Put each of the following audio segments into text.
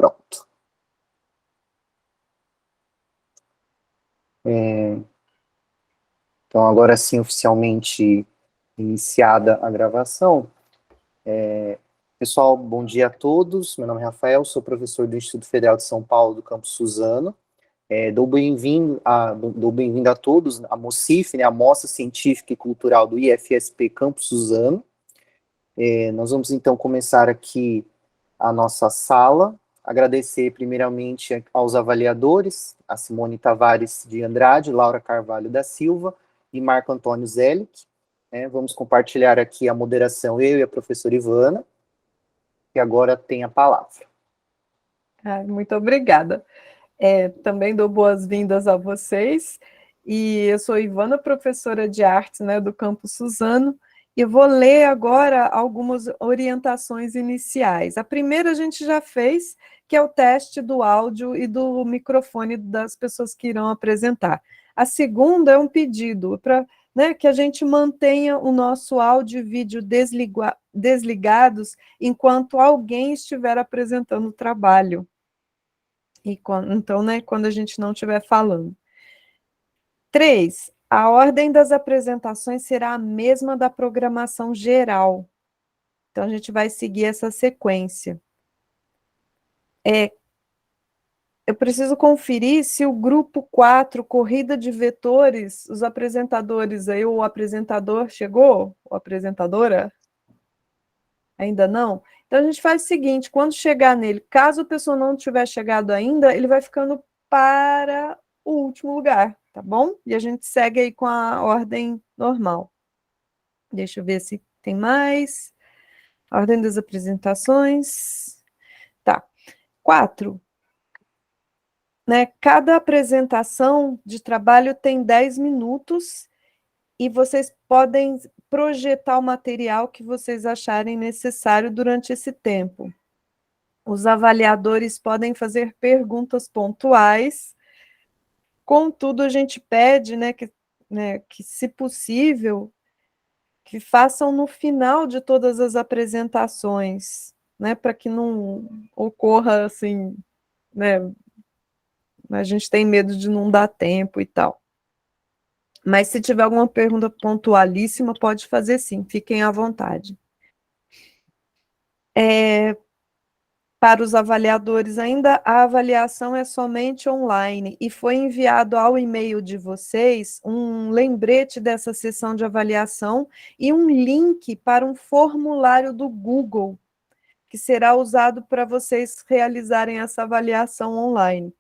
Pronto. Então, agora sim, oficialmente iniciada a gravação. Pessoal, bom dia a todos. Meu nome é Rafael, sou professor do Instituto Federal de São Paulo, do campus Suzano. Dou bem-vindo a todos à MOCIF, né, a Mostra Científica e Cultural do IFSP Campus Suzano. Nós vamos, então, começar aqui a nossa sala. Agradecer, primeiramente, aos avaliadores, a Simone Tavares de Andrade, Laura Carvalho da Silva e Marco Antônio Zelic. Vamos compartilhar aqui a moderação, eu e a professora Ivana, que agora tem a palavra. Muito obrigada. Também dou boas-vindas a vocês. E eu sou Ivana, professora de artes, né, do campus Suzano, e vou ler agora algumas orientações iniciais. A primeira a gente já fez, que é o teste do áudio e do microfone das pessoas que irão apresentar. A segunda é um pedido para, né, que a gente mantenha o nosso áudio e vídeo desligados enquanto alguém estiver apresentando o trabalho. Então, né, quando a gente não estiver falando. 3, a ordem das apresentações será a mesma da programação geral. Então, a gente vai seguir essa sequência. Eu preciso conferir se o grupo 4, corrida de vetores, os apresentadores aí, o apresentador chegou? Ou apresentadora? Ainda não? Então, a gente faz o seguinte, quando chegar nele, caso a pessoa não tiver chegado ainda, ele vai ficando para o último lugar, tá bom? E a gente segue aí com a ordem normal. Deixa eu ver se tem mais. A ordem das apresentações. Tá. 4. Né? Cada apresentação de trabalho tem 10 minutos e vocês podem projetar o material que vocês acharem necessário durante esse tempo. Os avaliadores podem fazer perguntas pontuais, contudo, a gente pede, né, que, se possível, que façam no final de todas as apresentações, né, para que não ocorra assim, né, a gente tem medo de não dar tempo e tal. Mas se tiver alguma pergunta pontualíssima, pode fazer sim, fiquem à vontade. Para os avaliadores ainda, a avaliação é somente online e foi enviado ao e-mail de vocês um lembrete dessa sessão de avaliação e um link para um formulário do Google, que será usado para vocês realizarem essa avaliação online.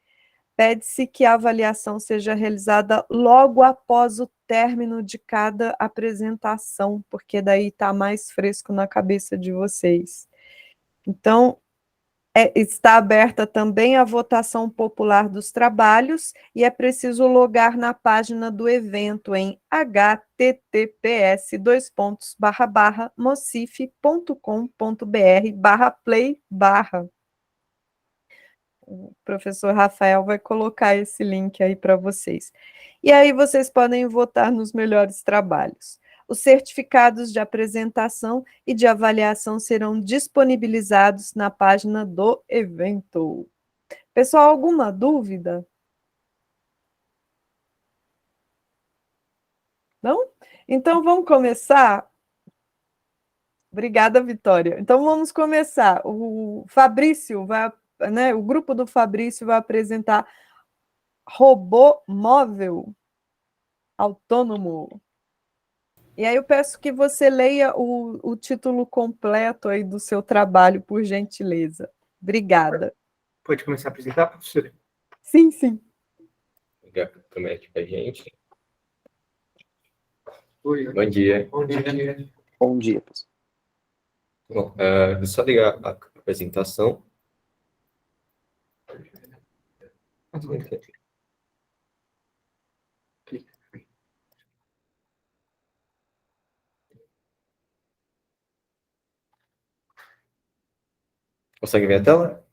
Pede-se que a avaliação seja realizada logo após o término de cada apresentação, porque daí está mais fresco na cabeça de vocês. Então, está aberta também a votação popular dos trabalhos e é preciso logar na página do evento em https://mocif.com.br/play/. O professor Rafael vai colocar esse link aí para vocês. E aí vocês podem votar nos melhores trabalhos. Os certificados de apresentação e de avaliação serão disponibilizados na página do evento. Pessoal, alguma dúvida? Não? Então, vamos começar? Obrigada, Vitória. Então, vamos começar. O Fabrício vai, né, o grupo do Fabrício vai apresentar robô móvel autônomo. E aí eu peço que você leia o título completo aí do seu trabalho, por gentileza. Obrigada. Pode começar a apresentar, professora? Sim, sim. Ligar a câmera aqui pra gente. Oi. Bom dia. Bom dia. Bom dia, pessoal. Bom, é só ligar a apresentação. Consegue ver a tela?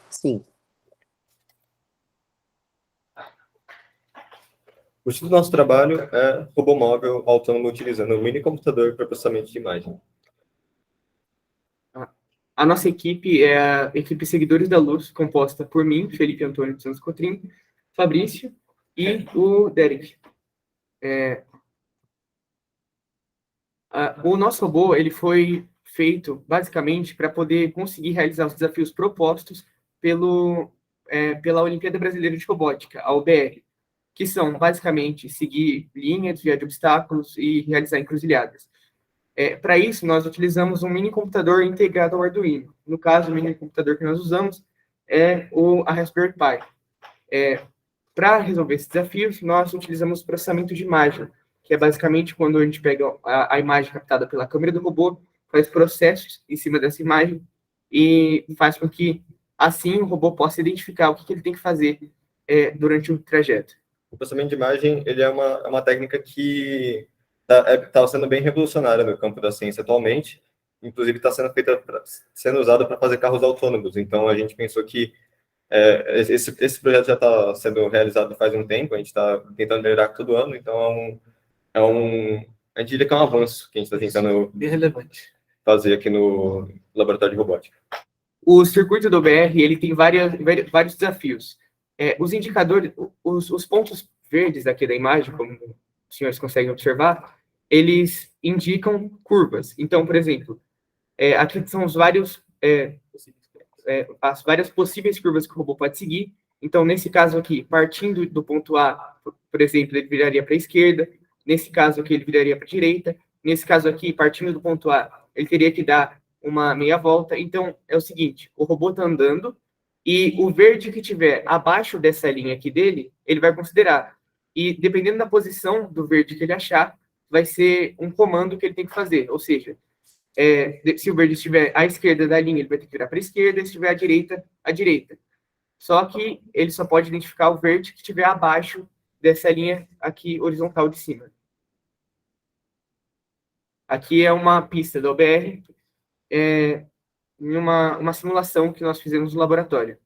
Sim. O título do nosso trabalho é Robô Móvel Autônomo utilizando um mini computador para processamento de imagem. A nossa equipe é a equipe Seguidores da Luz, composta por mim, Felipe Antônio de Santos Cotrim, Fabrício e o Derek. O nosso robô ele foi feito basicamente para poder conseguir realizar os desafios propostos pela Olimpíada Brasileira de Robótica, a OBR, que são basicamente seguir linha, desviar de obstáculos e realizar encruzilhadas. Para isso, nós utilizamos um mini computador integrado ao Arduino. No caso, o mini computador que nós usamos é a Raspberry Pi. Para resolver esses desafios, nós utilizamos processamento de imagem, que é basicamente quando a gente pega a imagem captada pela câmera do robô, faz processos em cima dessa imagem e faz com que, assim, o robô possa identificar o que ele tem que fazer durante o trajeto. O processamento de imagem, ele é uma técnica que está sendo bem revolucionária no campo da ciência atualmente. Inclusive, está sendo usada para fazer carros autônomos. Então, a gente pensou que esse projeto já está sendo realizado faz um tempo, a gente está tentando melhorar todo ano, então a gente diria que é um avanço que a gente está tentando Bem relevante. fazer aqui no laboratório de robótica. O circuito do OBR, ele tem vários desafios. Os indicadores, os pontos verdes aqui da imagem, como os senhores conseguem observar, eles indicam curvas. Então, por exemplo, aqui são as várias possíveis curvas que o robô pode seguir. Então, nesse caso aqui, partindo do ponto A, por exemplo, ele viraria para a esquerda. Nesse caso aqui, ele viraria para a direita. Nesse caso aqui, partindo do ponto A, ele teria que dar uma meia volta. Então, é o seguinte, o robô está andando e o verde que tiver abaixo dessa linha aqui dele, ele vai considerar. E, dependendo da posição do verde que ele achar, vai ser um comando que ele tem que fazer. Ou seja, se o verde estiver à esquerda da linha, ele vai ter que virar para a esquerda, se estiver à direita, à direita. Só que ele só pode identificar o verde que estiver abaixo dessa linha aqui horizontal de cima. Aqui é uma pista do OBR, em uma simulação que nós fizemos no laboratório.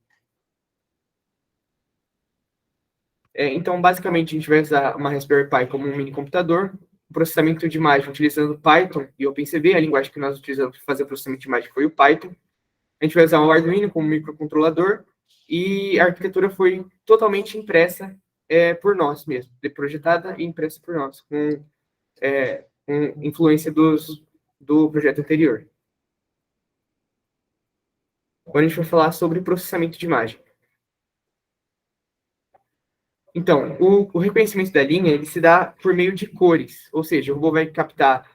Então, basicamente, a gente vai usar uma Raspberry Pi como um mini computador, processamento de imagem utilizando Python e OpenCV, a linguagem que nós utilizamos para fazer o processamento de imagem foi o Python. A gente vai usar o Arduino como microcontrolador e a arquitetura foi totalmente impressa por nós mesmos, projetada e impressa por nós, com influência do projeto anterior. Agora a gente vai falar sobre processamento de imagem. Então, o reconhecimento da linha ele se dá por meio de cores, ou seja, o robô vai captar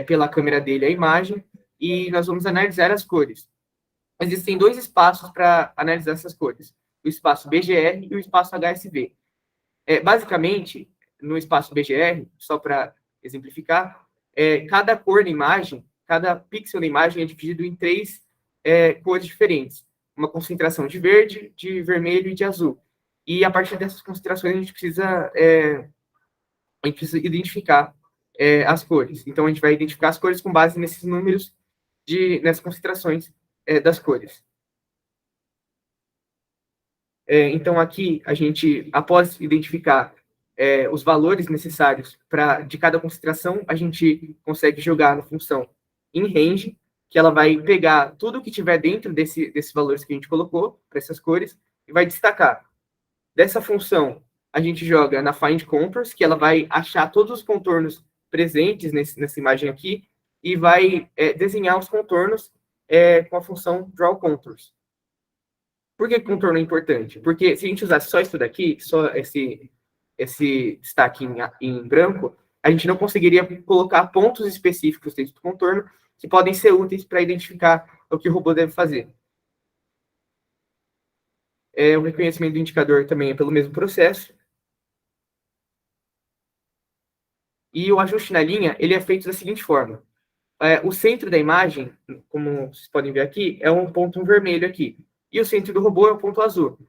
pela câmera dele a imagem e nós vamos analisar as cores. Existem dois espaços para analisar essas cores, o espaço BGR e o espaço HSV. Basicamente, no espaço BGR, só para exemplificar, cada cor da imagem, cada pixel da imagem é dividido em três cores diferentes. Uma concentração de verde, de vermelho e de azul. E a partir dessas concentrações a gente precisa identificar as cores. Então a gente vai identificar as cores com base nesses números, nessas concentrações das cores. Então aqui a gente, após identificar os valores necessários de cada concentração, a gente consegue jogar na função inRange, que ela vai pegar tudo que tiver dentro desses valores que a gente colocou, para essas cores, e vai destacar. Dessa função, a gente joga na Find Contours, que ela vai achar todos os contornos presentes nessa imagem aqui, e vai desenhar os contornos com a função Draw Contours. Por que contorno é importante? Porque se a gente usasse só isso daqui, só esse destaque em branco, a gente não conseguiria colocar pontos específicos dentro do contorno que podem ser úteis para identificar o que o robô deve fazer. O reconhecimento do indicador também é pelo mesmo processo. E o ajuste na linha, ele é feito da seguinte forma. O centro da imagem, como vocês podem ver aqui, é um ponto vermelho aqui. E o centro do robô é o ponto azul.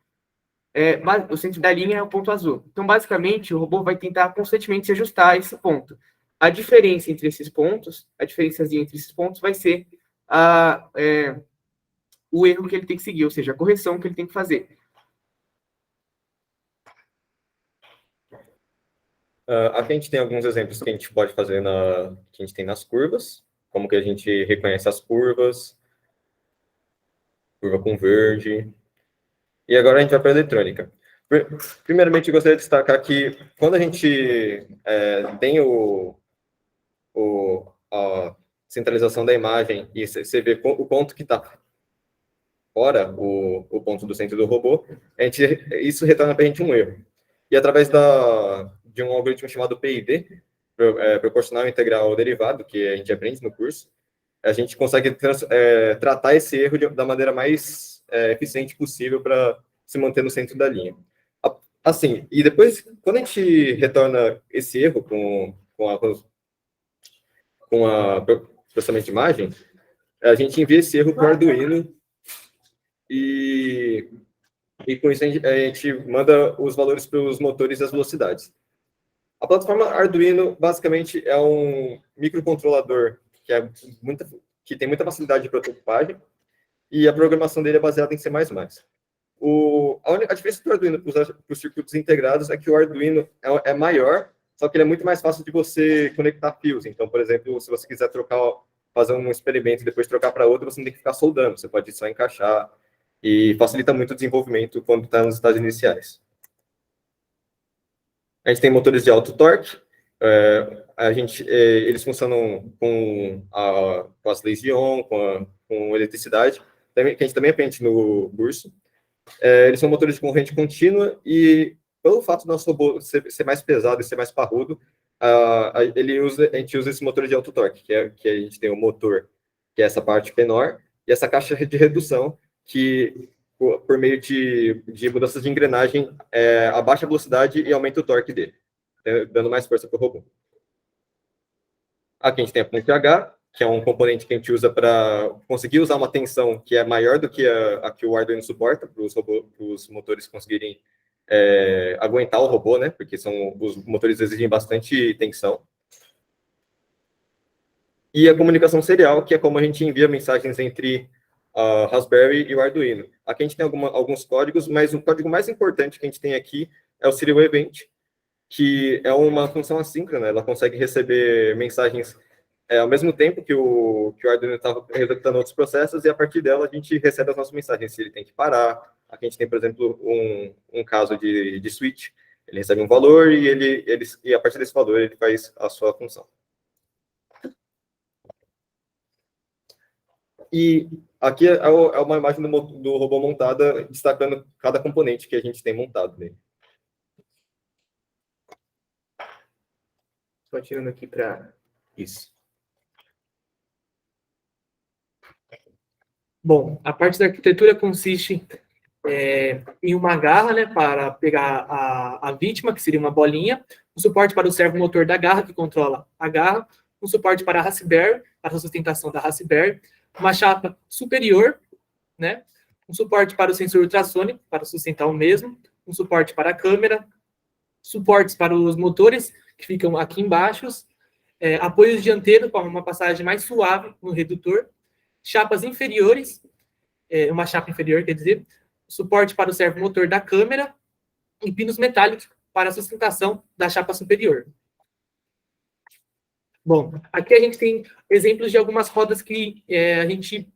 O centro da linha é o ponto azul. Então, basicamente, o robô vai tentar constantemente se ajustar a esse ponto. A diferença entre esses pontos, a diferençazinha entre esses pontos vai ser o erro que ele tem que seguir, ou seja, a correção que ele tem que fazer. Aqui a gente tem alguns exemplos que a gente pode fazer que a gente tem nas curvas, como que a gente reconhece as curvas. curva com verde. E agora a gente vai para a eletrônica. Primeiramente, eu gostaria de destacar que quando a gente tem a centralização da imagem e você vê o ponto que está fora, o ponto do centro do robô, isso retorna para a gente um erro. E através de um algoritmo chamado PID, proporcional integral derivado, que a gente aprende no curso, a gente consegue tratar esse erro da maneira mais eficiente possível para se manter no centro da linha. Assim, e depois, quando a gente retorna esse erro com a processamento de imagem, a gente envia esse erro para o Arduino e com isso a gente manda os valores para os motores e as velocidades. A plataforma Arduino, basicamente, é um microcontrolador que tem muita facilidade de prototipagem e a programação dele é baseada em C++. A diferença do Arduino para os circuitos integrados é que o Arduino é maior, só que ele é muito mais fácil de você conectar fios. Então, por exemplo, se você quiser fazer um experimento e depois trocar para outro, você não tem que ficar soldando, você pode só encaixar e facilita muito o desenvolvimento quando está nos estágios iniciais. A gente tem motores de alto torque, eles funcionam com as leis de Ohm, com eletricidade, que a gente também aprende no curso. Eles são motores de corrente contínua e, pelo fato do nosso robô ser mais pesado e ser mais parrudo, a gente usa esse motor de alto torque, que a gente tem o motor, que é essa parte menor, e essa caixa de redução, que, por meio de mudanças de engrenagem, abaixa a velocidade e aumenta o torque dele, dando mais força para o robô. Aqui a gente tem a ponte H, que é um componente que a gente usa para conseguir usar uma tensão que é maior do que a que o Arduino suporta, para os motores conseguirem aguentar o robô, né? Porque os motores exigem bastante tensão. E a comunicação serial, que é como a gente envia mensagens entre a Raspberry e o Arduino. Aqui a gente tem alguns códigos, mas o código mais importante que a gente tem aqui é o Serial Event, que é uma função assíncrona, ela consegue receber mensagens ao mesmo tempo que o Arduino está executando outros processos, e a partir dela a gente recebe as nossas mensagens, se ele tem que parar. Aqui a gente tem, por exemplo, um caso de switch, ele recebe um valor e a partir desse valor ele faz a sua função. E aqui é uma imagem do robô montada, destacando cada componente que a gente tem montado nele. Estou tirando aqui para isso. Bom, a parte da arquitetura consiste em uma garra, né, para pegar a vítima, que seria uma bolinha, um suporte para o servomotor da garra, que controla a garra, um suporte para a Raspberry, para a sustentação da Raspberry, uma chapa superior, né, um suporte para o sensor ultrassônico, para sustentar o mesmo, um suporte para a câmera, suportes para os motores, que ficam aqui embaixo, apoios dianteiros, para uma passagem mais suave no redutor, chapas inferiores, uma chapa inferior, quer dizer, suporte para o servomotor da câmera e pinos metálicos para a sustentação da chapa superior. Bom, aqui a gente tem exemplos de algumas rodas que a gente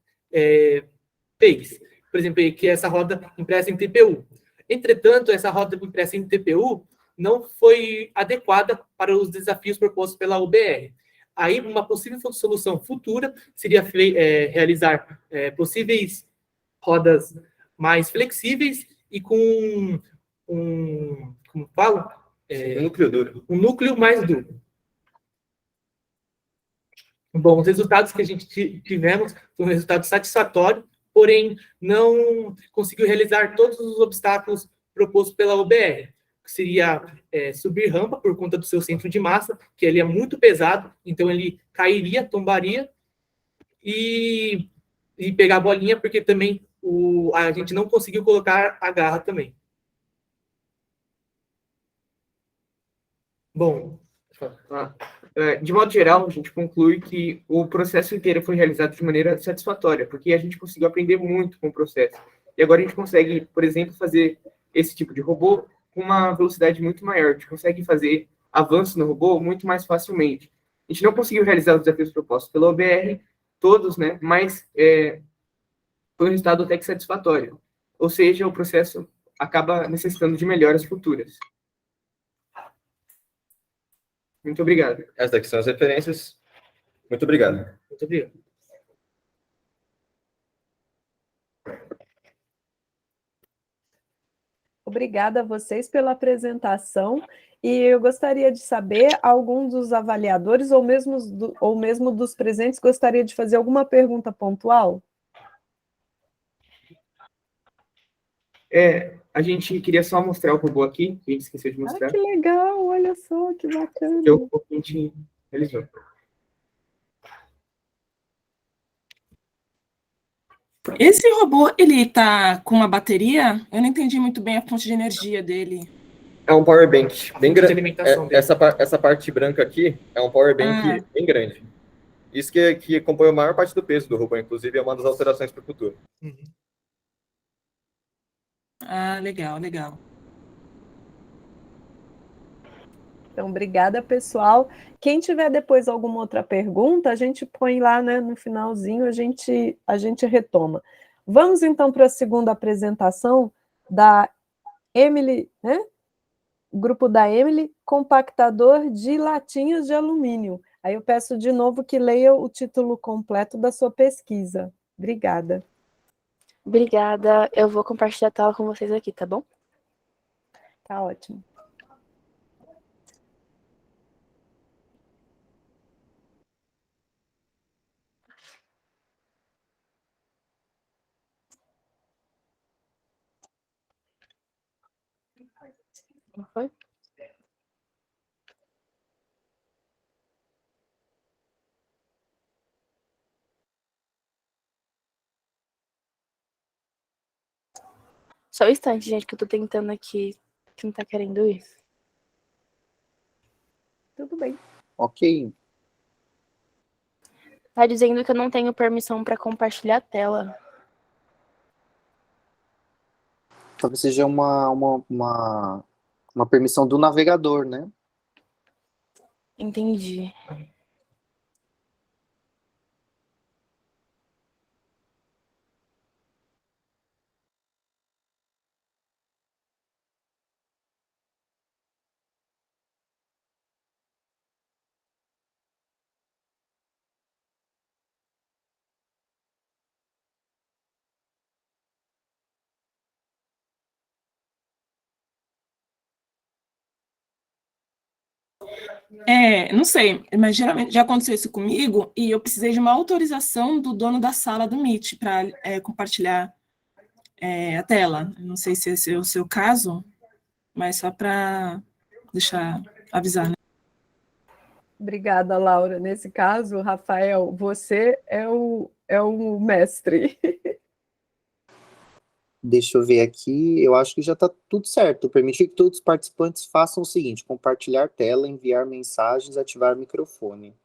fez. Por exemplo, aqui essa roda impressa em TPU. Entretanto, essa roda impressa em TPU não foi adequada para os desafios propostos pela UBR. Aí, uma possível solução futura seria realizar possíveis rodas mais flexíveis e com como falo? Um núcleo duro. Um núcleo mais duro. Bom, os resultados que a gente tivemos foram um resultado satisfatório, porém não conseguiu realizar todos os obstáculos propostos pela UBR, que seria subir rampa por conta do seu centro de massa, que ele é muito pesado, então ele cairia, tombaria, e pegar a bolinha, porque também a gente não conseguiu colocar a garra também. Bom, de modo geral, a gente conclui que o processo inteiro foi realizado de maneira satisfatória, porque a gente conseguiu aprender muito com o processo. E agora a gente consegue, por exemplo, fazer esse tipo de robô com uma velocidade muito maior. A gente consegue fazer avanços no robô muito mais facilmente. A gente não conseguiu realizar os desafios propostos pela OBR, todos, né? Mas foi um resultado até que satisfatório. Ou seja, o processo acaba necessitando de melhoras futuras. Muito obrigado. Essas daqui são as referências. Muito obrigado. Muito obrigado. Obrigada a vocês pela apresentação. E eu gostaria de saber, algum dos avaliadores ou mesmo dos presentes gostaria de fazer alguma pergunta pontual? A gente queria só mostrar o robô aqui, que a gente esqueceu de Ah, mostrar. que legal, olha só, que bacana. Que é o robô que a gente realizou. Esse robô, ele tá com uma bateria? Eu não entendi muito bem a fonte de energia dele. É um power bank bem grande. alimentação dele. Essa parte branca aqui é um power bank bem grande. Isso que compõe a maior parte do peso do robô, inclusive é uma das alterações para o futuro. Ah, legal, legal. Então, obrigada, pessoal. Quem tiver depois alguma outra pergunta, a gente põe lá, né, no finalzinho, a gente retoma. Vamos, então, para a segunda apresentação da Emily, né? O grupo da Emily, compactador de latinhas de alumínio. Aí eu peço de novo que leia o título completo da sua pesquisa. Obrigada. Obrigada. Eu vou compartilhar a tela com vocês aqui, tá bom? Tá ótimo. Não foi? Só um instante, gente, que eu tô tentando aqui, que não tá querendo ir. Tudo bem. Ok. Tá dizendo que eu não tenho permissão para compartilhar a tela. Talvez seja uma permissão do navegador, né? Entendi. Não sei, mas geralmente já aconteceu isso comigo e eu precisei de uma autorização do dono da sala do Meet para compartilhar a tela. Não sei se esse é o seu caso, mas só para deixar avisar, né? Obrigada, Laura. Nesse caso, Rafael, você é o mestre. Deixa eu ver aqui. Eu acho que já está tudo certo. Permitir que todos os participantes façam o seguinte: compartilhar tela, enviar mensagens, ativar microfone.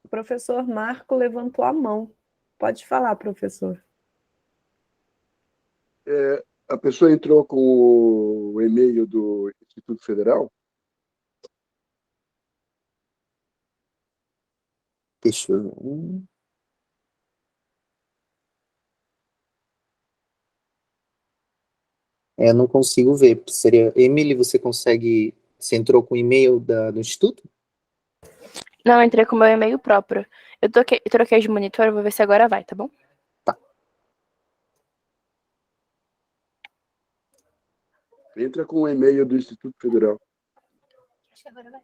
O professor Marco levantou a mão. Pode falar, professor. A pessoa entrou com o e-mail do Instituto Federal? Deixa eu ver. Eu não consigo ver. Seria Emily, você consegue. Você entrou com o e-mail do Instituto? Não, eu entrei com o meu e-mail próprio. Eu troquei de monitor, vou ver se agora vai, tá bom? Entra com o e-mail do Instituto Federal. Acho que agora vai.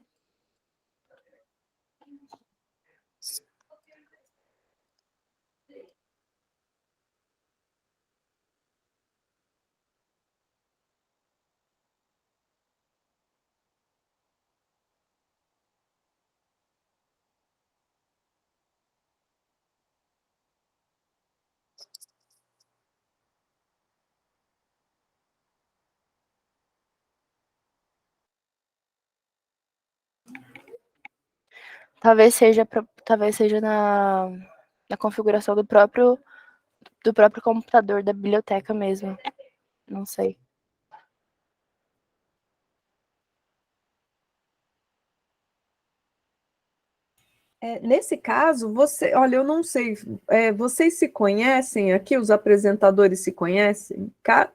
Talvez seja na configuração do próprio computador da biblioteca mesmo. Não sei. Nesse caso, olha, eu não sei, vocês se conhecem aqui, os apresentadores se conhecem?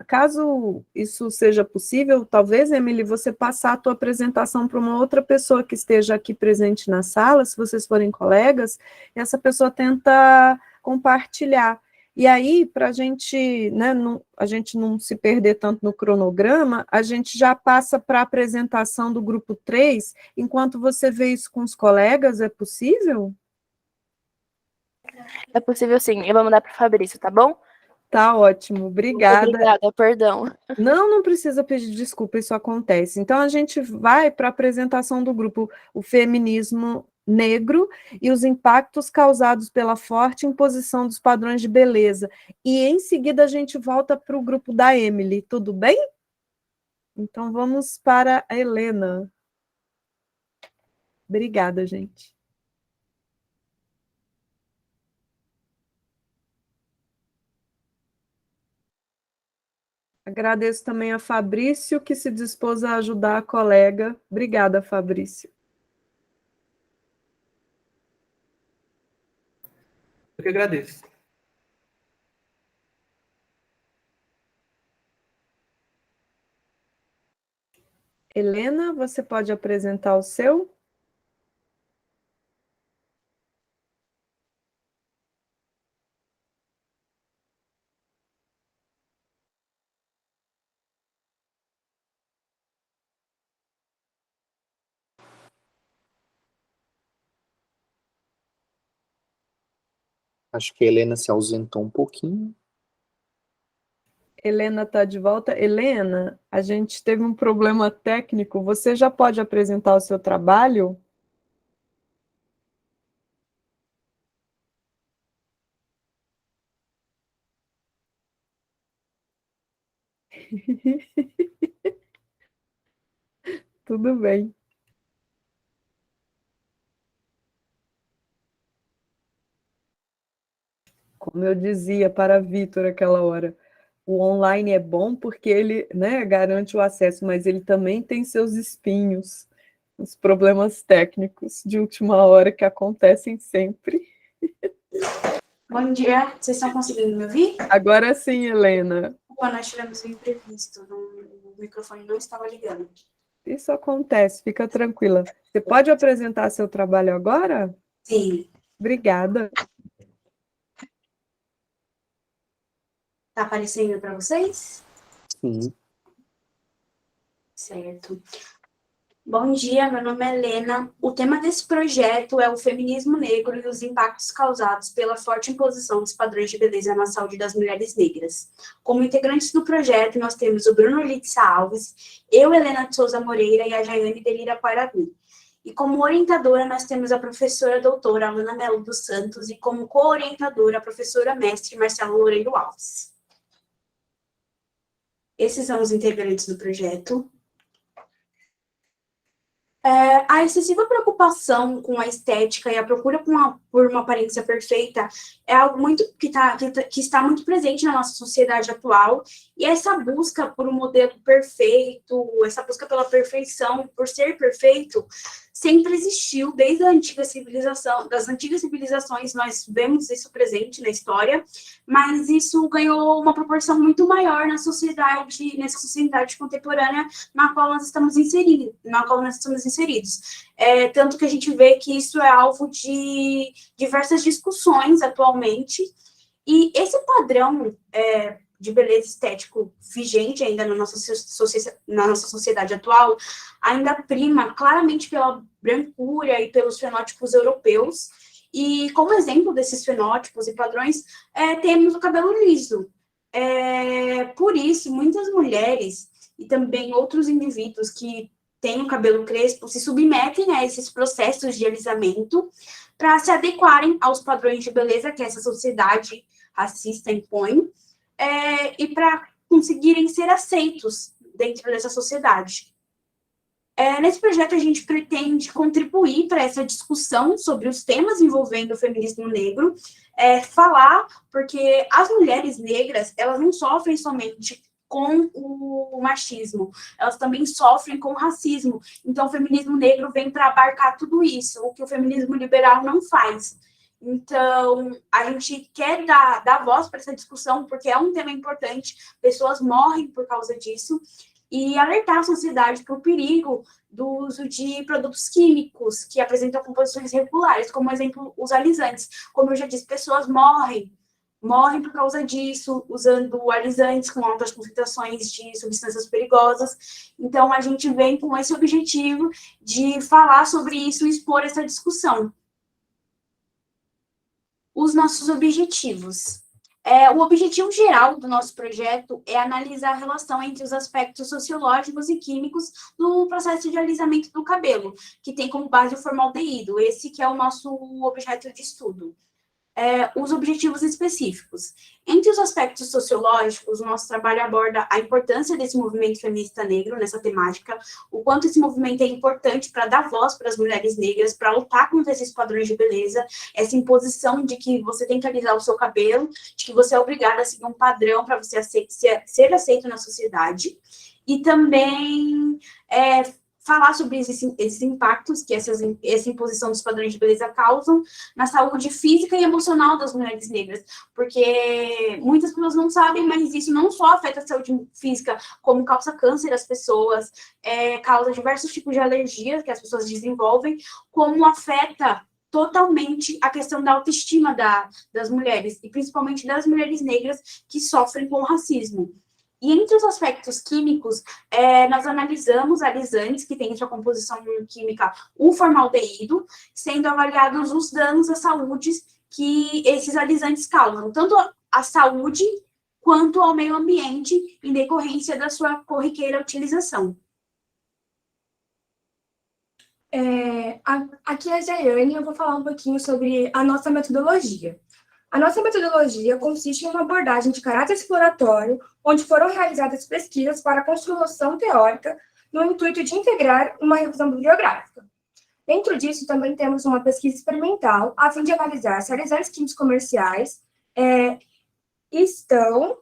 Caso isso seja possível, talvez, Emily, você passar a tua apresentação para uma outra pessoa que esteja aqui presente na sala, se vocês forem colegas, e essa pessoa tenta compartilhar. E aí, para a gente, né, a gente não se perder tanto no cronograma, a gente já passa para a apresentação do grupo 3, enquanto você vê isso com os colegas, é possível? É possível sim. Eu vou mandar para o Fabrício, tá bom? Tá ótimo, obrigada. Obrigada, perdão. Não precisa pedir desculpa, isso acontece. Então, a gente vai para a apresentação do grupo, o feminismo negro e os impactos causados pela forte imposição dos padrões de beleza. E, em seguida, a gente volta para o grupo da Emily, tudo bem? Então, vamos para a Helena. Obrigada, gente. Agradeço também a Fabrício, que se dispôs a ajudar a colega. Obrigada, Fabrício. Eu que agradeço. Helena, você pode apresentar o seu? Acho que a Helena se ausentou um pouquinho. Helena está de volta. Helena, a gente teve um problema técnico. Você já pode apresentar o seu trabalho? Tudo bem. Como eu dizia para Vitor aquela hora, o online é bom porque ele, né, garante o acesso, mas ele também tem seus espinhos, os problemas técnicos de última hora que acontecem sempre. Bom dia, vocês estão conseguindo me ouvir? Agora sim, Helena. Nós tivemos um imprevisto, o microfone não estava ligando. Isso acontece, fica tranquila. Você pode apresentar seu trabalho agora? Sim. Obrigada. Tá aparecendo para vocês? Sim. Certo. Bom dia, meu nome é Helena. O tema desse projeto é o feminismo negro e os impactos causados pela forte imposição dos padrões de beleza na saúde das mulheres negras. Como integrantes do projeto, nós temos o Bruno Litsa Alves, eu, Helena de Souza Moreira e a Jaiane Delira Parabi. E como orientadora, nós temos a professora doutora Alana Melo dos Santos e como co-orientadora, a professora mestre Marcelo Loureiro Alves. Esses são os integrantes do projeto. A excessiva preocupação com a estética e a procura por uma aparência perfeita é algo muito que está muito presente na nossa sociedade atual, e essa busca por um modelo perfeito, essa busca pela perfeição, por ser perfeito, sempre existiu desde a antiga civilização, das antigas civilizações. Nós vemos isso presente na história, mas isso ganhou uma proporção muito maior nessa sociedade contemporânea na qual nós estamos inseridos. Tanto que a gente vê que isso é alvo de diversas discussões atualmente, e esse padrão de beleza estético vigente ainda na nossa sociedade atual ainda prima claramente pela brancura e pelos fenótipos europeus. E como exemplo desses fenótipos e padrões, temos o cabelo liso. Por isso, muitas mulheres e também outros indivíduos que têm o cabelo crespo se submetem a esses processos de alisamento para se adequarem aos padrões de beleza que essa sociedade racista impõe, e para conseguirem ser aceitos dentro dessa sociedade. Nesse projeto, a gente pretende contribuir para essa discussão sobre os temas envolvendo o feminismo negro, falar, porque as mulheres negras, elas não sofrem somente com o machismo, elas também sofrem com o racismo. Então, o feminismo negro vem para abarcar tudo isso, o que o feminismo liberal não faz. Então, a gente quer dar voz para essa discussão, porque é um tema importante, pessoas morrem por causa disso, e alertar a sociedade para o perigo do uso de produtos químicos que apresentam composições regulares, como, exemplo, os alisantes. Como eu já disse, pessoas morrem por causa disso, usando alisantes com altas concentrações de substâncias perigosas. Então, a gente vem com esse objetivo de falar sobre isso e expor essa discussão. Os nossos objetivos. O objetivo geral do nosso projeto é analisar a relação entre os aspectos sociológicos e químicos do processo de alisamento do cabelo, que tem como base o formaldeído, esse que é o nosso objeto de estudo. Os objetivos específicos. Entre os aspectos sociológicos, o nosso trabalho aborda a importância desse movimento feminista negro nessa temática, o quanto esse movimento é importante para dar voz para as mulheres negras, para lutar contra esses padrões de beleza, essa imposição de que você tem que alisar o seu cabelo, de que você é obrigada a seguir um padrão para você ser aceito na sociedade, e também falar sobre esses impactos que essa imposição dos padrões de beleza causam na saúde física e emocional das mulheres negras, porque muitas pessoas não sabem, mas isso não só afeta a saúde física, como causa câncer às pessoas, causa diversos tipos de alergias que as pessoas desenvolvem, como afeta totalmente a questão da autoestima das mulheres, e principalmente das mulheres negras que sofrem com o racismo. E entre os aspectos químicos, nós analisamos alisantes que têm em sua composição química o formaldeído, sendo avaliados os danos à saúde que esses alisantes causam, tanto à saúde quanto ao meio ambiente, em decorrência da sua corriqueira utilização. Aqui é a Jaiane, eu vou falar um pouquinho sobre a nossa metodologia. A nossa metodologia consiste em uma abordagem de caráter exploratório, onde foram realizadas pesquisas para a construção teórica, no intuito de integrar uma revisão bibliográfica. Dentro disso, também temos uma pesquisa experimental, a fim de analisar se alisantes químicos comerciais estão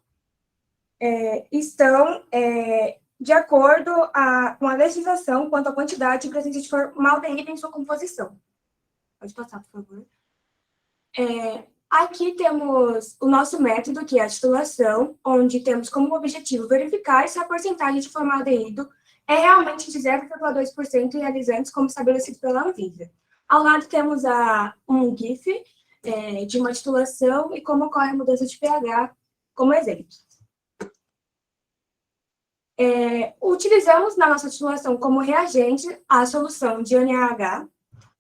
de acordo com a legislação quanto à quantidade e presença de formaldeído em sua composição. Pode passar, por favor. Aqui temos o nosso método, que é a titulação, onde temos como objetivo verificar se a porcentagem de formaldeído é realmente de 0,2% em alisantes, como estabelecido pela Anvisa. Ao lado temos um GIF de uma titulação e como ocorre a mudança de pH como exemplo. Utilizamos na nossa titulação como reagente a solução de NaH,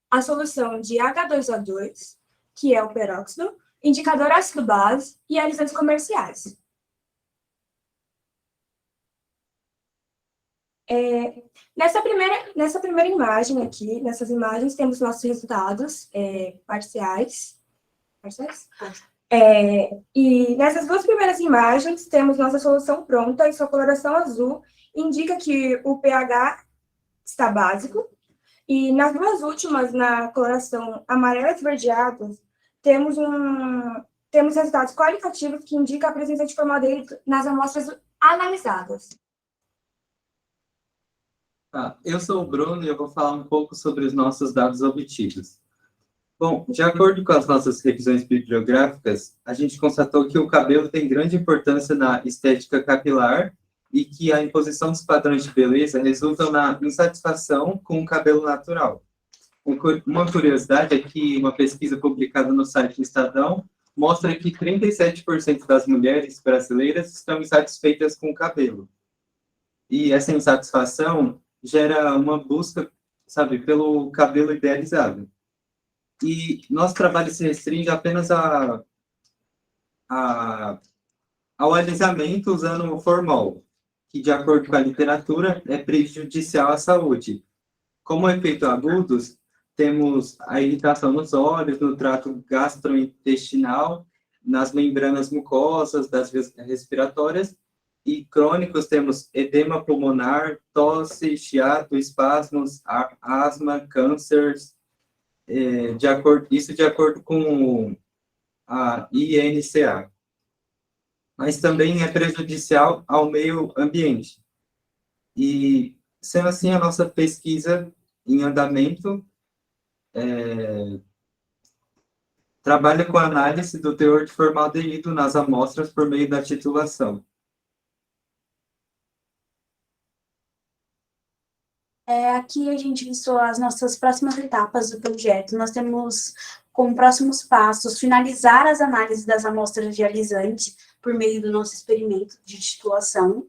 a solução de H2O2, que é o peróxido, indicador ácido-base e alisantes comerciais. Nessa primeira imagem aqui, nessas imagens, temos nossos resultados parciais. E nessas duas primeiras imagens, temos nossa solução pronta e sua coloração azul indica que o pH está básico. E nas duas últimas, na coloração amarela esverdeada, temos resultados qualitativos que indicam a presença de formaldeído nas amostras analisadas. Eu sou o Bruno e eu vou falar um pouco sobre os nossos dados obtidos. Bom, de acordo com as nossas revisões bibliográficas, a gente constatou que o cabelo tem grande importância na estética capilar e que a imposição dos padrões de beleza resulta na insatisfação com o cabelo natural. Uma curiosidade é que uma pesquisa publicada no site do Estadão mostra que 37% das mulheres brasileiras estão insatisfeitas com o cabelo. E essa insatisfação gera uma busca, pelo cabelo idealizado. E nosso trabalho se restringe apenas ao alisamento usando o formol, que, de acordo com a literatura, é prejudicial à saúde. Como efeito agudos, temos a irritação nos olhos, no trato gastrointestinal, nas membranas mucosas das vias respiratórias, e crônicos temos edema pulmonar, tosse, chiato, espasmos, asma, cânceres, isso de acordo com a INCA. mas também é prejudicial ao meio ambiente. E, sendo assim, a nossa pesquisa em andamento trabalha com a análise do teor de formaldeído nas amostras por meio da titulação. Aqui a gente listou as nossas próximas etapas do projeto. Nós temos como próximos passos finalizar as análises das amostras dialisantes por meio do nosso experimento de titulação.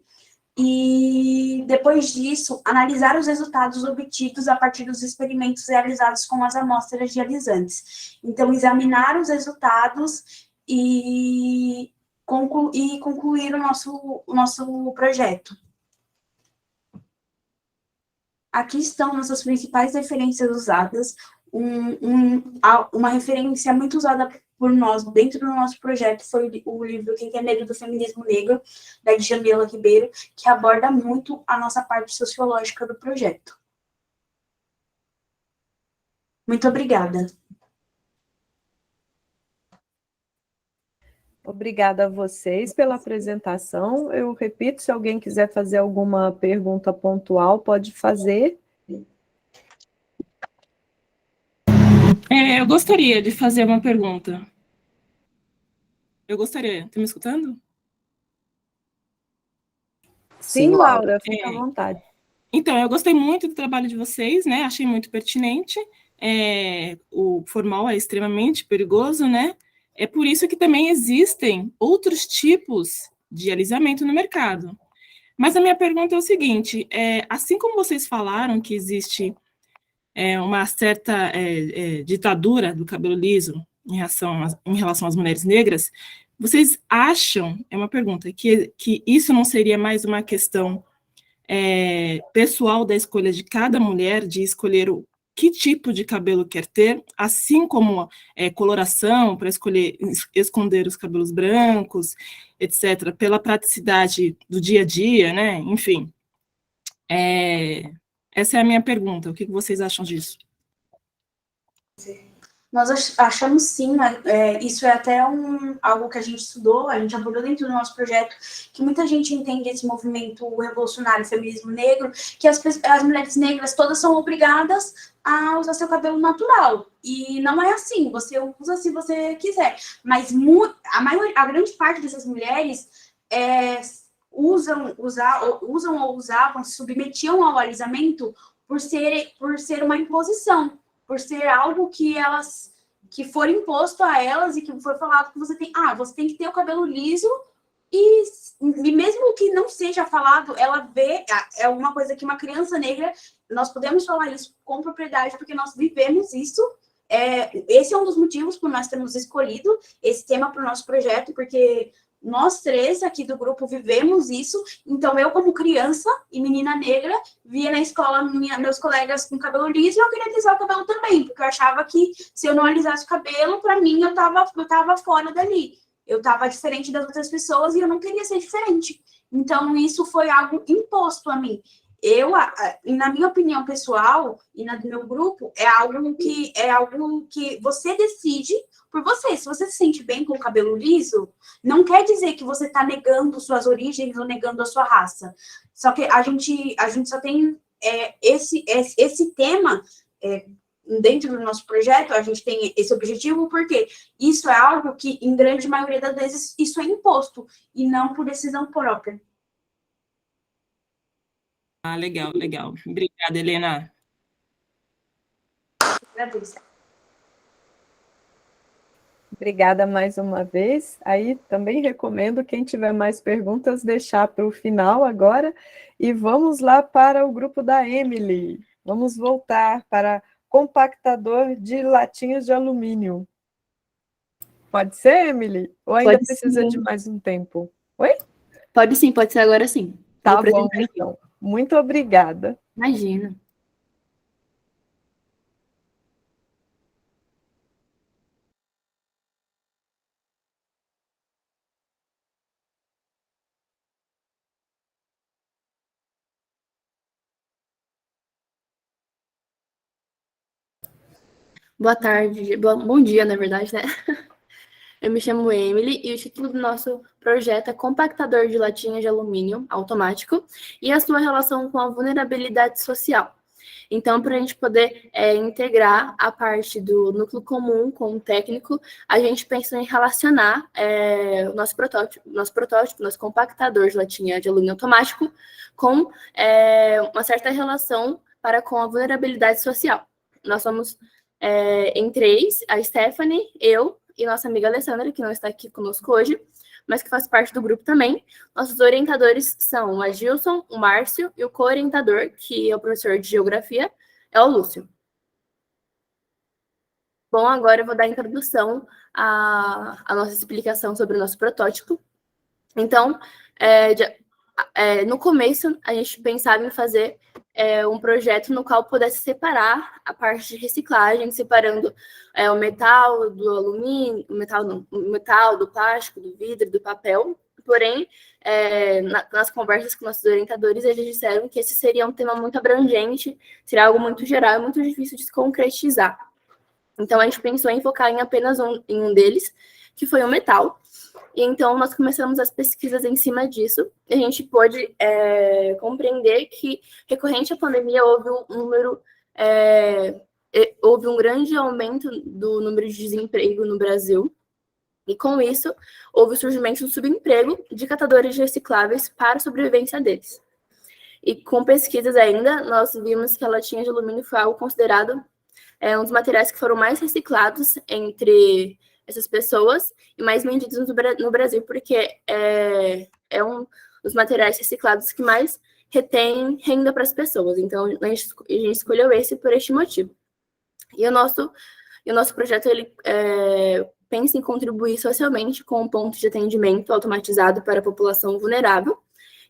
E, depois disso, analisar os resultados obtidos a partir dos experimentos realizados com as amostras dialisantes. Então, examinar os resultados e concluir o nosso projeto. Aqui estão nossas principais referências usadas. Uma referência muito usada por nós dentro do nosso projeto foi o livro Quem Tem Medo do Feminismo Negro, da Djamila Ribeiro, que aborda muito a nossa parte sociológica do projeto. Muito obrigada. Obrigada a vocês pela apresentação. Eu repito, se alguém quiser fazer alguma pergunta pontual, pode fazer. Eu gostaria de fazer uma pergunta. Está me escutando? Sim, Laura, fica à vontade. Então, eu gostei muito do trabalho de vocês, né? Achei muito pertinente. O formal é extremamente perigoso, né? É por isso que também existem outros tipos de alisamento no mercado. Mas a minha pergunta é o seguinte, assim como vocês falaram que existe uma certa ditadura do cabelo liso em relação às mulheres negras, vocês acham, é uma pergunta, que isso não seria mais uma questão pessoal da escolha de cada mulher, de escolher que tipo de cabelo quer ter, assim como coloração, para esconder os cabelos brancos, etc., pela praticidade do dia a dia, né? Enfim. Essa é a minha pergunta. O que vocês acham disso? Nós achamos sim, isso é até algo que a gente estudou, a gente abordou dentro do nosso projeto, que muita gente entende esse movimento revolucionário, feminismo negro, que as mulheres negras todas são obrigadas a usar seu cabelo natural. E não é assim, você usa se você quiser. Mas a grande parte dessas mulheres usam ou usavam, se submetiam ao alisamento por ser uma imposição, por ser algo que for imposto a elas e que foi falado que você tem que ter o cabelo liso e mesmo que não seja falado, ela vê, é uma coisa que uma criança negra, nós podemos falar isso com propriedade porque nós vivemos isso. Esse é um dos motivos por nós termos escolhido esse tema para o nosso projeto, porque nós três aqui do grupo vivemos isso. Então, eu, como criança e menina negra, via na escola meus colegas com cabelo liso e eu queria alisar o cabelo também, porque eu achava que se eu não alisasse o cabelo, para mim, eu tava fora dali. Eu estava diferente das outras pessoas e eu não queria ser diferente. Então, isso foi algo imposto a mim. Na minha opinião pessoal e na do meu grupo, é algo que você decide por você. Se você se sente bem com o cabelo liso, não quer dizer que você está negando suas origens ou negando a sua raça. Só que a gente só tem esse tema dentro do nosso projeto, a gente tem esse objetivo porque isso é algo que, em grande maioria das vezes, isso é imposto e não por decisão própria. Legal, legal. Obrigada, Helena. Agradeço. Obrigada mais uma vez. Aí também recomendo, quem tiver mais perguntas, deixar para o final agora. E vamos lá para o grupo da Emily. Vamos voltar para compactador de latinhas de alumínio. Pode ser, Emily? Ou ainda precisa de mais um tempo? Oi? Pode sim, pode ser agora sim. Tá bom, então. Muito obrigada. Imagina. Boa tarde, bom dia, na verdade, né? Eu me chamo Emily e o título do nosso projeto é Compactador de Latinha de Alumínio Automático e a sua relação com a vulnerabilidade social. Então, para a gente poder integrar a parte do núcleo comum com o técnico, a gente pensou em relacionar o nosso compactador de latinha de alumínio automático com uma certa relação com a vulnerabilidade social. Nós somos em 3, a Stephanie, eu e nossa amiga Alessandra, que não está aqui conosco hoje, mas que faz parte do grupo também. Nossos orientadores são o Agilson, o Márcio, e o co-orientador, que é o professor de Geografia, é o Lúcio. Bom, agora eu vou dar a introdução à nossa explicação sobre o nosso protótipo. Então, no começo, a gente pensava em fazer um projeto no qual pudesse separar a parte de reciclagem, separando o metal do alumínio, o metal do plástico, do vidro, do papel. Porém, nas conversas com nossos orientadores, eles disseram que esse seria um tema muito abrangente, seria algo muito geral e muito difícil de se concretizar. Então, a gente pensou em focar em apenas um deles, que foi o metal. E então, nós começamos as pesquisas em cima disso. E a gente pôde compreender que, recorrente à pandemia, houve um grande aumento do número de desemprego no Brasil. E, com isso, houve o surgimento do subemprego de catadores de recicláveis para a sobrevivência deles. E, com pesquisas ainda, nós vimos que a latinha de alumínio foi algo considerado um dos materiais que foram mais reciclados entre essas pessoas e mais vendidos no Brasil, porque é um dos materiais reciclados que mais retém renda para as pessoas. Então, a gente escolheu esse por este motivo. E o nosso projeto, ele pensa em contribuir socialmente com um ponto de atendimento automatizado para a população vulnerável,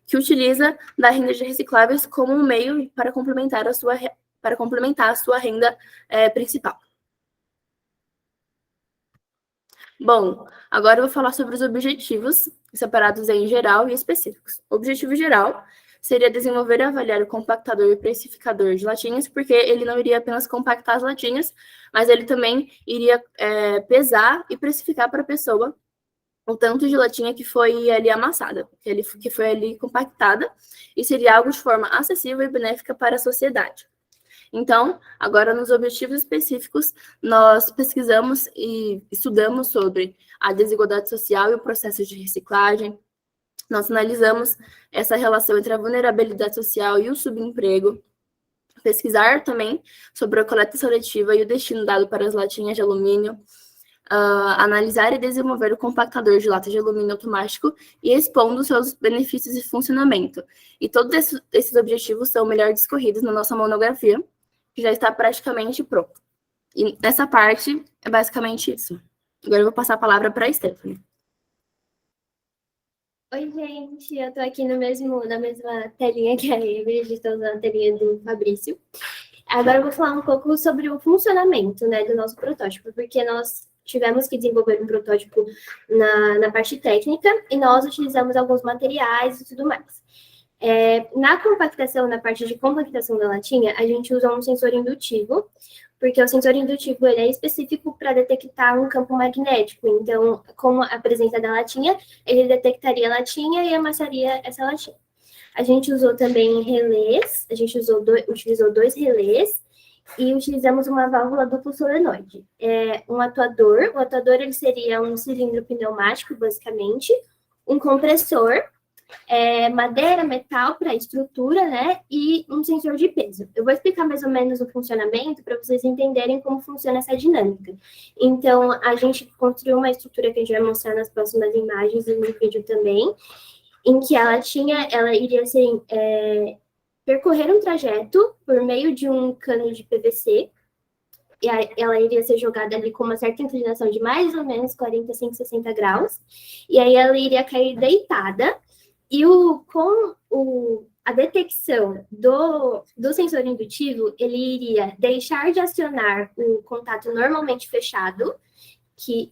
que utiliza da renda de recicláveis como um meio para complementar a sua renda principal. Bom, agora eu vou falar sobre os objetivos, separados em geral e específicos. O objetivo geral seria desenvolver e avaliar o compactador e precificador de latinhas, porque ele não iria apenas compactar as latinhas, mas ele também iria pesar e precificar para a pessoa o tanto de latinha que foi ali amassada, que foi ali compactada, e seria algo de forma acessível e benéfica para a sociedade. Então, agora nos objetivos específicos, nós pesquisamos e estudamos sobre a desigualdade social e o processo de reciclagem. Nós analisamos essa relação entre a vulnerabilidade social e o subemprego. Pesquisar também sobre a coleta seletiva e o destino dado para as latinhas de alumínio. Analisar e desenvolver o compactador de lata de alumínio automático e expondo seus benefícios e funcionamento. E todos esses objetivos são melhor discorridos na nossa monografia, que já está praticamente pronto. E nessa parte, é basicamente isso. Agora eu vou passar a palavra para a Stephanie. Oi, gente, eu tô aqui na mesma telinha que a Emily, a gente tá usando a telinha do Fabrício. Agora eu vou falar um pouco sobre o funcionamento, né, do nosso protótipo, porque nós tivemos que desenvolver um protótipo na parte técnica e nós utilizamos alguns materiais e tudo mais. Na compactação, na parte de compactação da latinha, a gente usa um sensor indutivo, porque o sensor indutivo ele é específico para detectar um campo magnético. Então, como a presença da latinha, ele detectaria a latinha e amassaria essa latinha. A gente usou também relés, a gente utilizou 2 relés e utilizamos uma válvula duplo solenoide. O atuador ele seria um cilindro pneumático, basicamente, um compressor, madeira, metal para estrutura, né, e um sensor de peso. Eu vou explicar mais ou menos o funcionamento para vocês entenderem como funciona essa dinâmica. Então, a gente construiu uma estrutura que a gente vai mostrar nas próximas imagens e no vídeo também, em que a latinha, ela iria percorrer um trajeto por meio de um cano de PVC, e ela iria ser jogada ali com uma certa inclinação de mais ou menos 45, 60 graus, e aí ela iria cair deitada, e com a detecção do sensor indutivo, ele iria deixar de acionar o contato normalmente fechado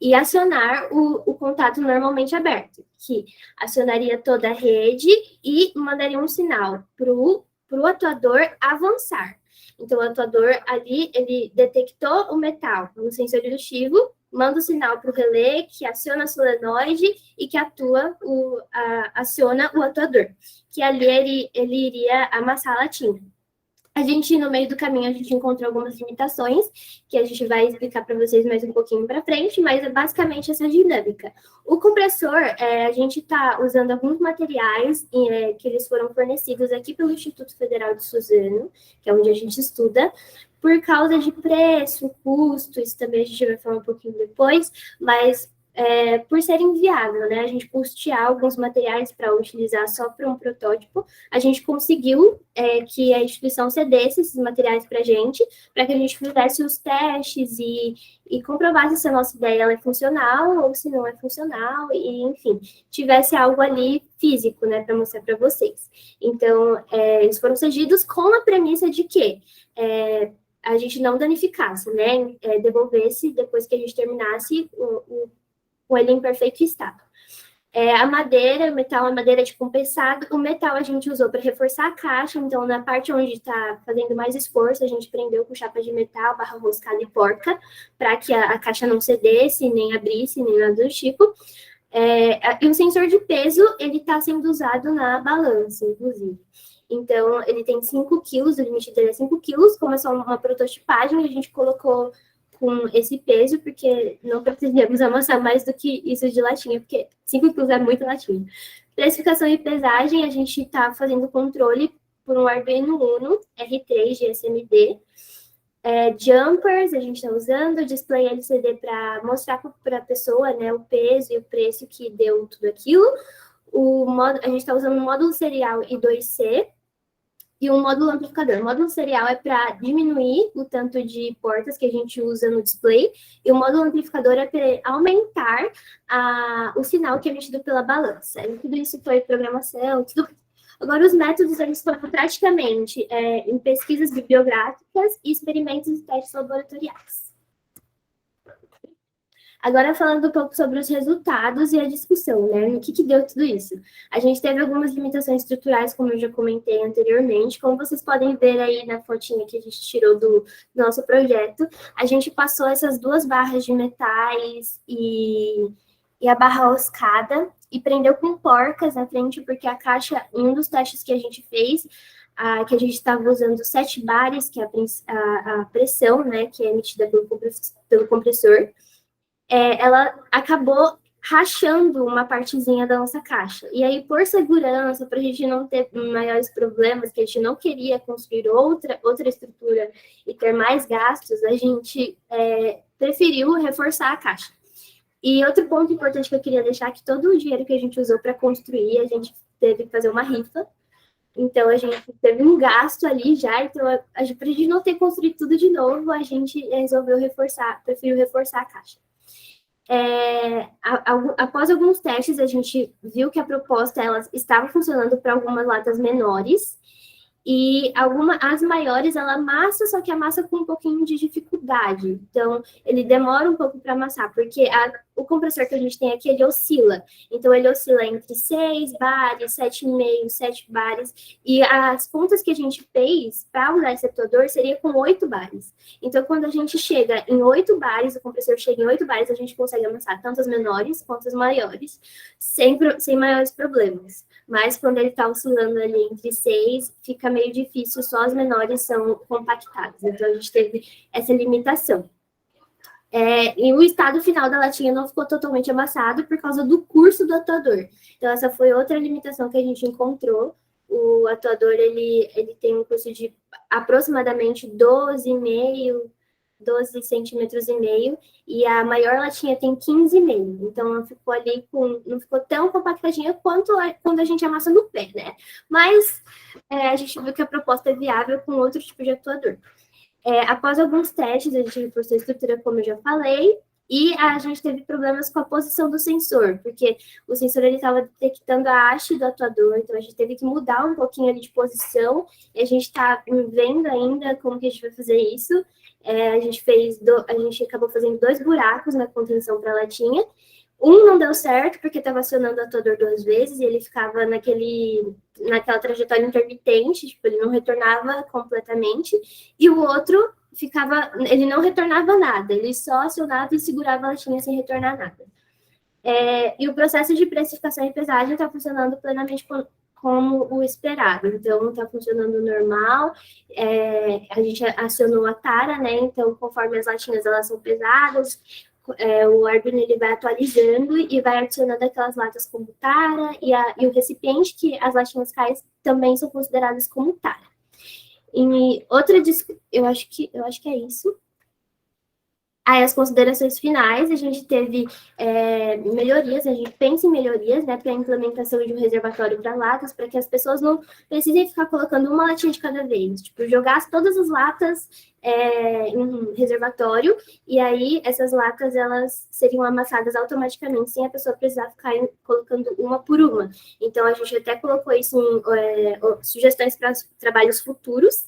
e acionar o contato normalmente aberto, que acionaria toda a rede e mandaria um sinal para o atuador avançar. Então, o atuador ali, ele detectou o metal no sensor indutivo manda o sinal para o relé, que aciona a solenoide e que aciona o atuador, que ali ele iria amassar a latinha. A gente, no meio do caminho, a gente encontrou algumas limitações, que a gente vai explicar para vocês mais um pouquinho para frente, mas é basicamente essa dinâmica. O compressor, a gente está usando alguns materiais que eles foram fornecidos aqui pelo Instituto Federal de Suzano, que é onde a gente estuda, por causa de preço, custo, isso também a gente vai falar um pouquinho depois, mas por ser inviável, né? A gente custear alguns materiais para utilizar só para um protótipo, a gente conseguiu que a instituição cedesse esses materiais para a gente gente fizesse os testes e comprovasse se a nossa ideia ela é funcional ou se não é funcional, e, enfim, tivesse algo ali físico, né, para mostrar para vocês. Então, eles foram cedidos com a premissa de que a gente não danificasse, né, devolvesse depois que a gente terminasse com ele em perfeito estado. A madeira, o metal é madeira de compensado, o metal a gente usou para reforçar a caixa, então na parte onde está fazendo mais esforço, a gente prendeu com chapa de metal, barra roscada e porca, para que a caixa não cedesse, nem abrisse, nem nada do tipo. E o sensor de peso, ele está sendo usado na balança, inclusive. Então, ele tem 5 quilos, o limite dele é 5 quilos, como é só uma prototipagem, a gente colocou com esse peso, porque não precisamos amassar mais do que isso de latinha, porque 5 quilos é muita latinha. Precificação e pesagem, a gente está fazendo controle por um Arduino Uno R3 GSMD. Jumpers, a gente está usando, display LCD para mostrar para a pessoa, né, o peso e o preço que deu tudo aquilo. A gente está usando o módulo serial I2C, e um módulo amplificador. O módulo serial é para diminuir o tanto de portas que a gente usa no display, e o módulo amplificador é para aumentar o sinal que é emitido pela balança. E tudo isso foi programação, tudo. Agora, os métodos, eles foram praticamente em pesquisas bibliográficas e experimentos e testes laboratoriais. Agora, falando um pouco sobre os resultados e a discussão, né? O que deu tudo isso? A gente teve algumas limitações estruturais, como eu já comentei anteriormente. Como vocês podem ver aí na fotinha que a gente tirou do nosso projeto, a gente passou essas 2 barras de metais e a barra roscada e prendeu com porcas na frente, porque a caixa, em um dos testes que a gente fez, que a gente estava usando 7 bares, que é a pressão, né, que é emitida pelo compressor, ela acabou rachando uma partezinha da nossa caixa. E aí, por segurança, para a gente não ter maiores problemas, que a gente não queria construir outra estrutura e ter mais gastos, a gente preferiu reforçar a caixa. E outro ponto importante que eu queria deixar é que todo o dinheiro que a gente usou para construir, a gente teve que fazer uma rifa. Então, a gente teve um gasto ali já, então, para a gente não ter construído tudo de novo, a gente preferiu reforçar a caixa. Após alguns testes, a gente viu que a proposta estava funcionando para algumas latas menores, e as maiores, ela amassa, só que amassa com um pouquinho de dificuldade. Então, ele demora um pouco para amassar, porque o compressor que a gente tem aqui, ele oscila. Então, ele oscila entre 6 bares, 7,5, 7 bares. E as pontas que a gente fez para usar esse atuador seria com 8 bares. Então, quando a gente chega em 8 bares, o compressor chega em 8 bares, a gente consegue amassar tanto as menores quanto as maiores, sem maiores problemas. Mas quando ele está oscilando ali entre 6, fica meio difícil, só as menores são compactadas. Então, a gente teve essa limitação. E o estado final da latinha não ficou totalmente amassado por causa do curso do atuador. Então, essa foi outra limitação que a gente encontrou. O atuador, ele tem um curso de aproximadamente 12 centímetros e meio, e a maior latinha tem 15,5. Então, ela ficou ali não ficou tão compactadinha quanto quando a gente amassa no pé, né? Mas a gente viu que a proposta é viável com outro tipo de atuador. Após alguns testes, a gente reforçou a estrutura, como eu já falei, e a gente teve problemas com a posição do sensor, porque o sensor estava detectando a haste do atuador, então a gente teve que mudar um pouquinho ali de posição, e a gente está vendo ainda como que a gente vai fazer isso. A gente acabou fazendo 2 buracos na contenção para a latinha. Um não deu certo, porque estava acionando o atuador 2 vezes, e ele ficava naquela trajetória intermitente, tipo, ele não retornava completamente. E o outro ele não retornava nada, ele só acionava e segurava a latinha sem retornar nada. E o processo de precificação e pesagem está funcionando plenamente como o esperado. Então, está funcionando normal. A gente acionou a tara, né? Então, conforme as latinhas elas são pesadas, o Arduino ele vai atualizando e vai adicionando aquelas latas como tara, e o recipiente que as latinhas caem também são consideradas como tara. E eu acho que é isso. Aí, as considerações finais, a gente teve melhorias, a gente pensa em melhorias, né, para a implementação de um reservatório para latas, para que as pessoas não precisem ficar colocando uma latinha de cada vez, tipo, jogar todas as latas em um reservatório, e aí essas latas, elas seriam amassadas automaticamente, sem a pessoa precisar ficar colocando uma por uma. Então, a gente até colocou isso em sugestões para trabalhos futuros,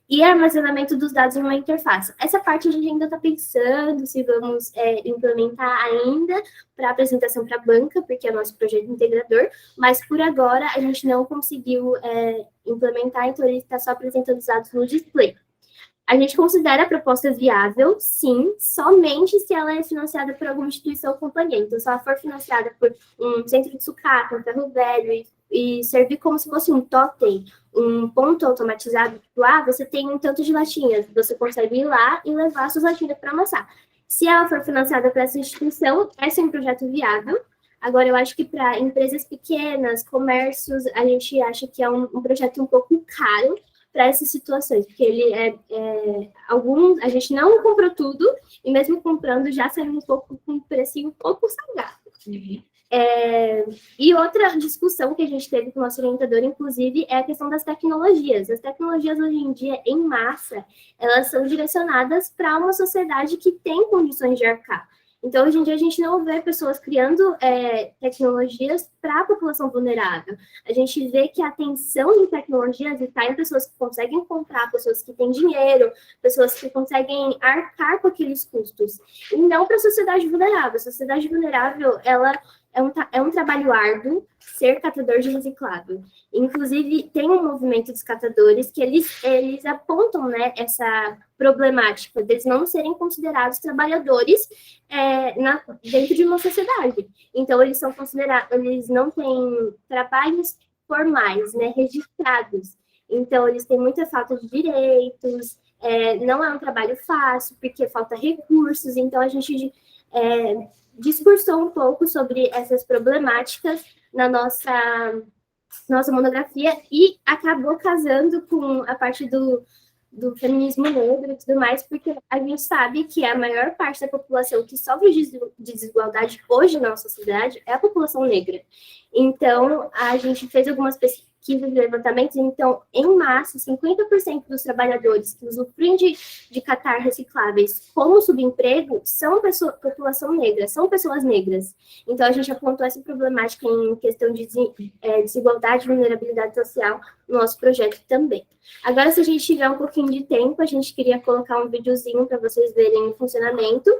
e armazenamento dos dados em uma interface. Essa parte a gente ainda está pensando se vamos implementar ainda para apresentação para a banca, porque é o nosso projeto integrador, mas por agora a gente não conseguiu implementar, então ele está só apresentando os dados no display. A gente considera a proposta viável, sim, somente se ela é financiada por alguma instituição companhia. Então, se ela for financiada por um centro de sucata, um ferro velho, e servir como se fosse um totem, um ponto automatizado, você tem um tanto de latinhas, você consegue ir lá e levar suas latinhas para amassar. Se ela for financiada por essa instituição, esse é um projeto viável. Agora, eu acho que para empresas pequenas, comércios, a gente acha que é um projeto um pouco caro para essas situações, porque ele a gente não comprou tudo, e mesmo comprando já saiu um pouco com um precinho um pouco salgado. E outra discussão que a gente teve com o nosso orientador, inclusive, é a questão das tecnologias. As tecnologias, hoje em dia, em massa, elas são direcionadas para uma sociedade que tem condições de arcar. Então, hoje em dia, a gente não vê pessoas criando tecnologias para a população vulnerável. A gente vê que a atenção em tecnologias está em pessoas que conseguem comprar, pessoas que têm dinheiro, pessoas que conseguem arcar com aqueles custos, e não para a sociedade vulnerável. A sociedade vulnerável, ela é um trabalho árduo ser catador de reciclável. Inclusive, tem um movimento dos catadores que eles apontam, né, essa problemática deles não serem considerados trabalhadores dentro de uma sociedade. Então, eles são considerados, eles não têm trabalhos formais, né, registrados. Então, eles têm muita falta de direitos, não é um trabalho fácil, porque falta recursos. Então, a gente discursou um pouco sobre essas problemáticas na nossa monografia e acabou casando com a parte do feminismo negro e tudo mais, porque a gente sabe que a maior parte da população que sofre de desigualdade hoje na nossa sociedade é a população negra. Então, a gente fez algumas pesquisas e levantamentos, então, em massa, 50% dos trabalhadores que usufruem de catar recicláveis como subemprego são população negra, são pessoas negras. Então, a gente apontou essa problemática em questão de desigualdade e vulnerabilidade social no nosso projeto também. Agora, se a gente tiver um pouquinho de tempo, a gente queria colocar um videozinho para vocês verem o funcionamento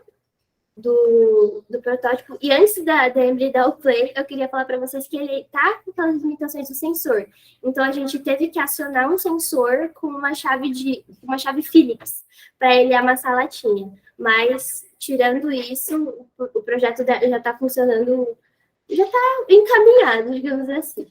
do protótipo. E antes da Emily dar o play, eu queria falar para vocês que ele tá com aquelas limitações do sensor. Então, a gente teve que acionar um sensor com uma chave Phillips para ele amassar a latinha. Mas, tirando isso, o projeto já está funcionando, já está encaminhado, digamos assim.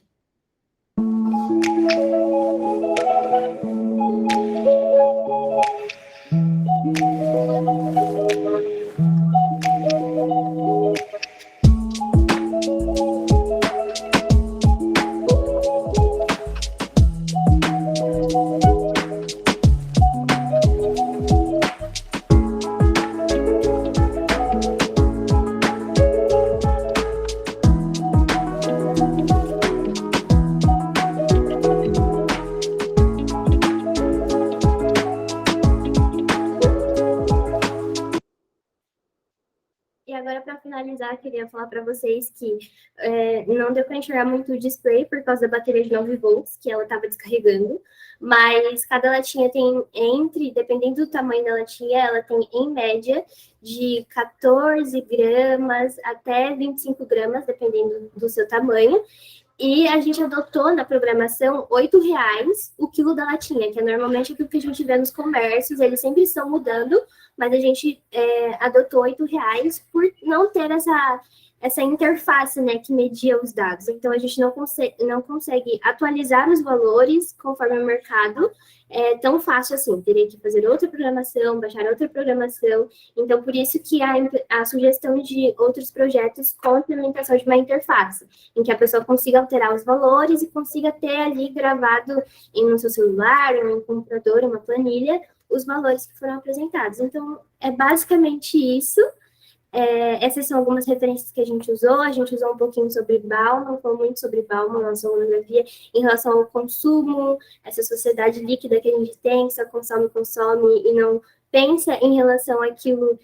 Finalizar, queria falar para vocês que não deu para enxergar muito o display por causa da bateria de 9 volts que ela estava descarregando, mas cada latinha tem dependendo do tamanho da latinha, ela tem em média de 14 gramas até 25 gramas, dependendo do seu tamanho. E a gente adotou na programação R$ 8 o quilo da latinha, que é normalmente aquilo que a gente vê nos comércios, eles sempre estão mudando, mas a gente adotou R$ 8 por não ter essa interface, né, que media os dados. Então, a gente não consegue atualizar os valores conforme o mercado tão fácil assim. Teria que fazer outra programação, baixar outra programação. Então, por isso que a sugestão de outros projetos com implementação de uma interface, em que a pessoa consiga alterar os valores e consiga ter ali gravado no seu celular, em um computador, uma planilha, os valores que foram apresentados. Então, é basicamente isso. Essas são algumas referências que a gente usou um pouquinho sobre Bauman, falou muito sobre Bauman na nossa monografia, em relação ao consumo, essa sociedade líquida que a gente tem, que só consome e não pensa em relação àquilo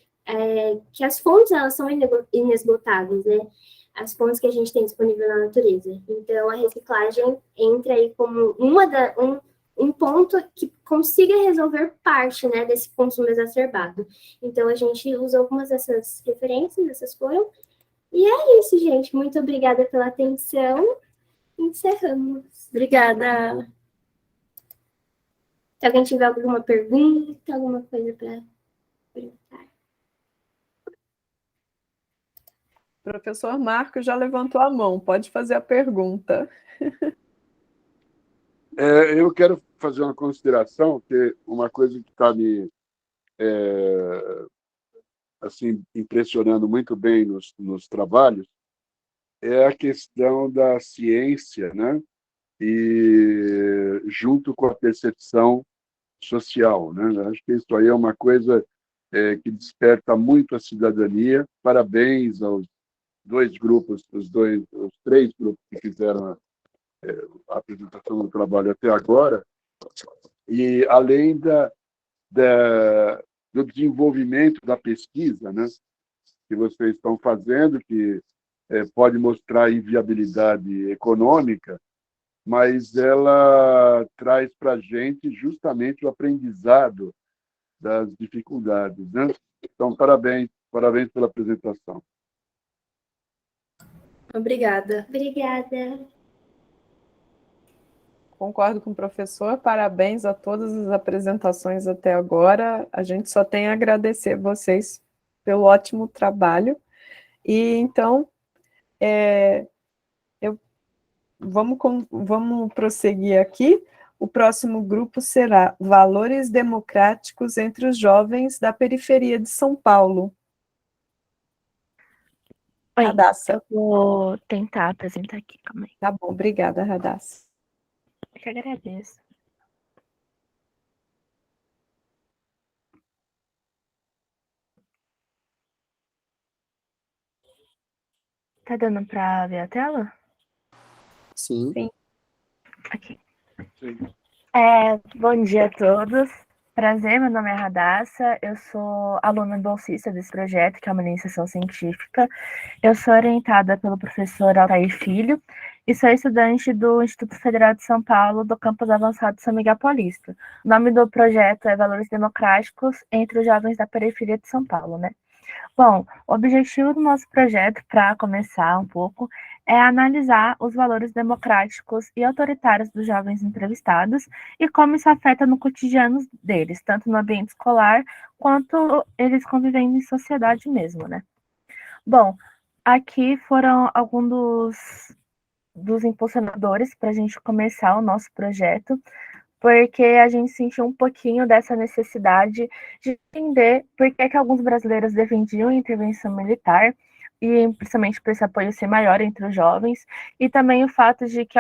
que as fontes, elas são inesgotáveis, né? As fontes que a gente tem disponível na natureza. Então, a reciclagem entra aí como um ponto que consiga resolver parte, né, desse consumo exacerbado. Então, a gente usa algumas dessas referências, essas foram. E é isso, gente. Muito obrigada pela atenção. Encerramos. Obrigada. Se alguém tiver alguma pergunta, alguma coisa para perguntar. O professor Marco já levantou a mão, pode fazer a pergunta. Eu quero fazer uma consideração, que uma coisa que está me assim, impressionando muito bem nos trabalhos é a questão da ciência, né? E junto com a percepção social, né? Acho que isso aí é uma coisa que desperta muito a cidadania. Parabéns aos dois grupos, os três grupos que fizeram a apresentação do trabalho até agora, e além do desenvolvimento da pesquisa, né, que vocês estão fazendo, que pode mostrar inviabilidade econômica, mas ela traz para a gente justamente o aprendizado das dificuldades, né? Então, parabéns pela apresentação. Obrigada. Obrigada. Concordo com o professor, parabéns a todas as apresentações até agora. A gente só tem a agradecer vocês pelo ótimo trabalho. E então, vamos prosseguir aqui. O próximo grupo será Valores Democráticos entre os Jovens da Periferia de São Paulo. Oi, Radassa. eu vou tentar apresentar aqui, calma aí. Tá bom, obrigada, Radassa. Eu que agradeço. Tá dando para ver a tela? Sim. Sim. Aqui. Bom dia a todos. Prazer, meu nome é Radassa, eu sou aluna bolsista desse projeto, que é uma iniciação científica. Eu sou orientada pelo professor Altair Filho e sou estudante do Instituto Federal de São Paulo, do campus avançado São Miguel Paulista. O nome do projeto é Valores Democráticos entre os Jovens da Periferia de São Paulo, né? Bom, o objetivo do nosso projeto, para começar um pouco, é analisar os valores democráticos e autoritários dos jovens entrevistados e como isso afeta no cotidiano deles, tanto no ambiente escolar quanto eles convivendo em sociedade mesmo, né? Bom, aqui foram alguns dos impulsionadores para a gente começar o nosso projeto, porque a gente sentiu um pouquinho dessa necessidade de entender por que alguns brasileiros defendiam a intervenção militar, e principalmente por esse apoio ser maior entre os jovens, e também o fato de que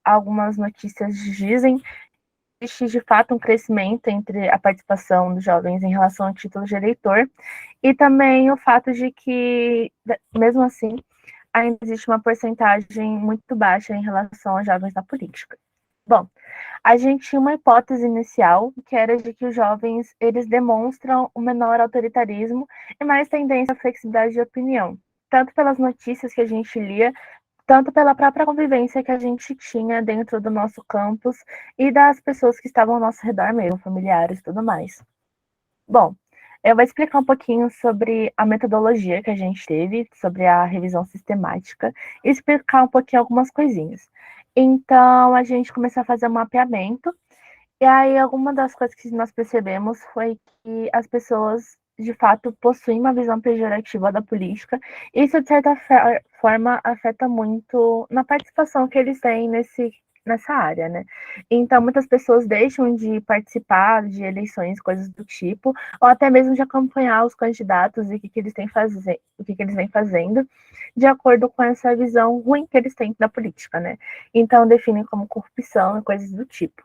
algumas notícias dizem que existe de fato um crescimento entre a participação dos jovens em relação ao título de eleitor, e também o fato de que, mesmo assim, ainda existe uma porcentagem muito baixa em relação aos jovens na política. Bom, a gente tinha uma hipótese inicial, que era de que os jovens, eles demonstram um menor autoritarismo e mais tendência à flexibilidade de opinião, tanto pelas notícias que a gente lia, tanto pela própria convivência que a gente tinha dentro do nosso campus e das pessoas que estavam ao nosso redor mesmo, familiares e tudo mais. Bom, Eu vou explicar um pouquinho sobre a metodologia que a gente teve, sobre a revisão sistemática, e explicar um pouquinho algumas coisinhas. Então, a gente começou a fazer um mapeamento, e aí alguma das coisas que nós percebemos foi que as pessoas, de fato, possuem uma visão pejorativa da política, e isso, de certa forma, afeta muito na participação que eles têm nessa área, né? Então, muitas pessoas deixam de participar de eleições, coisas do tipo, ou até mesmo de acompanhar os candidatos e o que eles vêm fazendo, de acordo com essa visão ruim que eles têm da política, né? Então, definem como corrupção e coisas do tipo.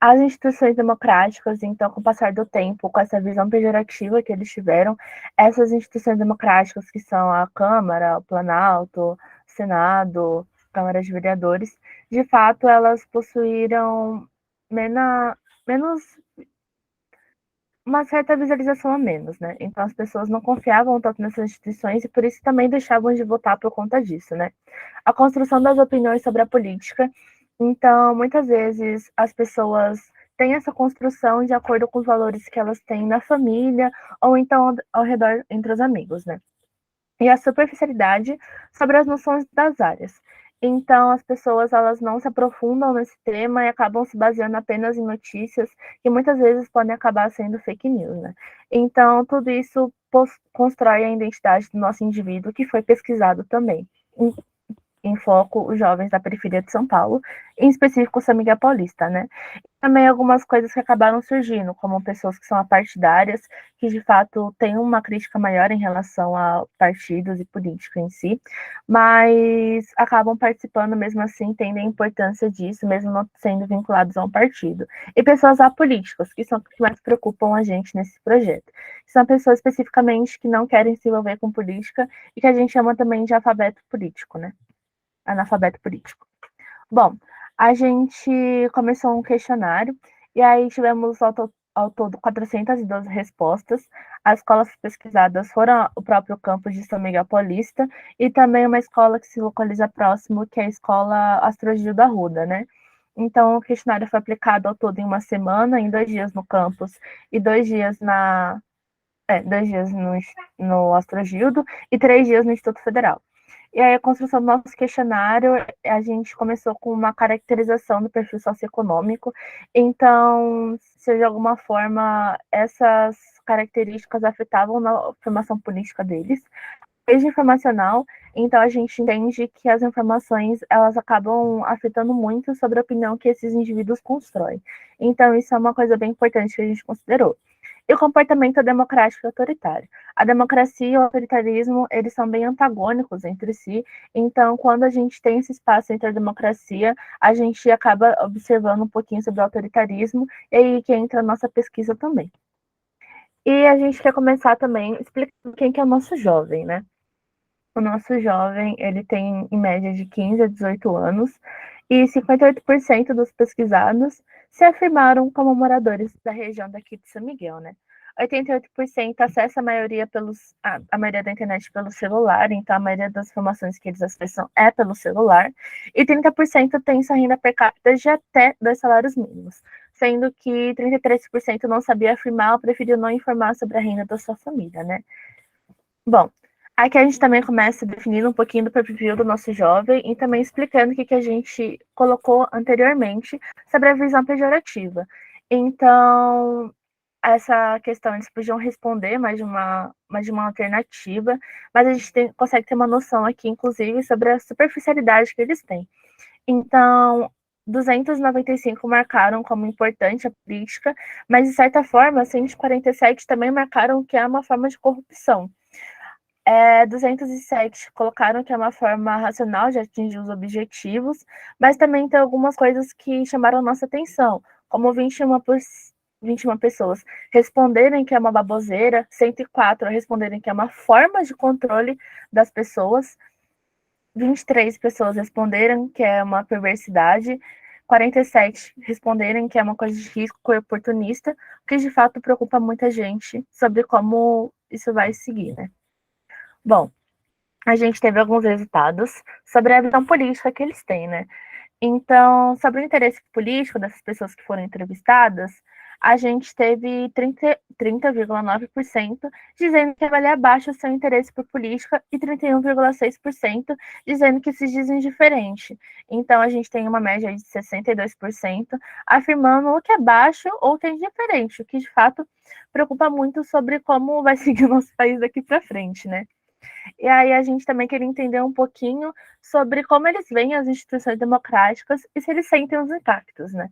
As instituições democráticas, então, com o passar do tempo, com essa visão pejorativa que eles tiveram, essas instituições democráticas, que são a Câmara, o Planalto, o Senado, Câmara de Vereadores, de fato, elas possuíram menos uma certa visualização a menos, né? Então, as pessoas não confiavam tanto nessas instituições e por isso também deixavam de votar por conta disso, né? A construção das opiniões sobre a política. Então, muitas vezes, as pessoas têm essa construção de acordo com os valores que elas têm na família ou então ao redor entre os amigos, né? E a superficialidade sobre as noções das áreas. Então, as pessoas elas não se aprofundam nesse tema e acabam se baseando apenas em notícias que muitas vezes podem acabar sendo fake news, né? Então, tudo isso constrói a identidade do nosso indivíduo, que foi pesquisado também. Em foco os jovens da periferia de São Paulo, em específico São Miguel Paulista, né? Também algumas coisas que acabaram surgindo, como pessoas que são apartidárias, que de fato têm uma crítica maior em relação a partidos e política em si, mas acabam participando mesmo assim, entendem a importância disso, mesmo não sendo vinculados a um partido. E pessoas apolíticas, que são que mais preocupam a gente nesse projeto. São pessoas especificamente que não querem se envolver com política e que a gente chama também de alfabeto político, né? Analfabeto político. Bom, a gente começou um questionário e aí tivemos ao todo 412 respostas. As escolas pesquisadas foram o próprio campus de São Miguel Paulista e também uma escola que se localiza próximo, que é a Escola Astrogildo Arruda, né? Então, o questionário foi aplicado ao todo em uma semana, em 2 dias no campus e 2 dias 2 dias no Astrogildo e 3 dias no Instituto Federal. E aí, a construção do nosso questionário, a gente começou com uma caracterização do perfil socioeconômico. Então, se de alguma forma essas características afetavam na formação política deles. Desde informacional, então a gente entende que as informações, elas acabam afetando muito sobre a opinião que esses indivíduos constroem. Então, isso é uma coisa bem importante que a gente considerou. E o comportamento democrático e autoritário. A democracia e o autoritarismo, eles são bem antagônicos entre si, então, quando a gente tem esse espaço entre a democracia, a gente acaba observando um pouquinho sobre o autoritarismo, e aí que entra a nossa pesquisa também. E a gente quer começar também explicando quem que é o nosso jovem, né? O nosso jovem, ele tem em média de 15 a 18 anos, e 58% dos pesquisados se afirmaram como moradores da região daqui de São Miguel, né? 88% acessa a maioria da internet pelo celular, então a maioria das informações que eles acessam é pelo celular, e 30% tem sua renda per capita de até 2 salários mínimos, sendo que 33% não sabia afirmar ou preferiu não informar sobre a renda da sua família, né? Bom, aqui a gente também começa definindo um pouquinho do perfil do nosso jovem e também explicando o que a gente colocou anteriormente sobre a visão pejorativa. Então, essa questão eles podiam responder mais de uma alternativa, mas a gente consegue ter uma noção aqui, inclusive, sobre a superficialidade que eles têm. Então, 295 marcaram como importante a política, mas, de certa forma, 147 também marcaram que é uma forma de corrupção. 207 colocaram que é uma forma racional de atingir os objetivos, mas também tem algumas coisas que chamaram nossa atenção, como 21 pessoas responderem que é uma baboseira, 104 responderem que é uma forma de controle das pessoas, 23 pessoas responderam que é uma perversidade, 47 responderem que é uma coisa de risco e oportunista, o que de fato preocupa muita gente sobre como isso vai seguir, né? Bom, a gente teve alguns resultados sobre a visão política que eles têm, né? Então, sobre o interesse político dessas pessoas que foram entrevistadas, a gente teve 30,9% dizendo que avalia baixo o seu interesse por política e 31,6% dizendo que se diz indiferente. Então, a gente tem uma média de 62% afirmando o que é baixo ou que é indiferente, o que de fato preocupa muito sobre como vai seguir o nosso país daqui para frente, né? E aí a gente também queria entender um pouquinho sobre como eles veem as instituições democráticas e se eles sentem os impactos, né?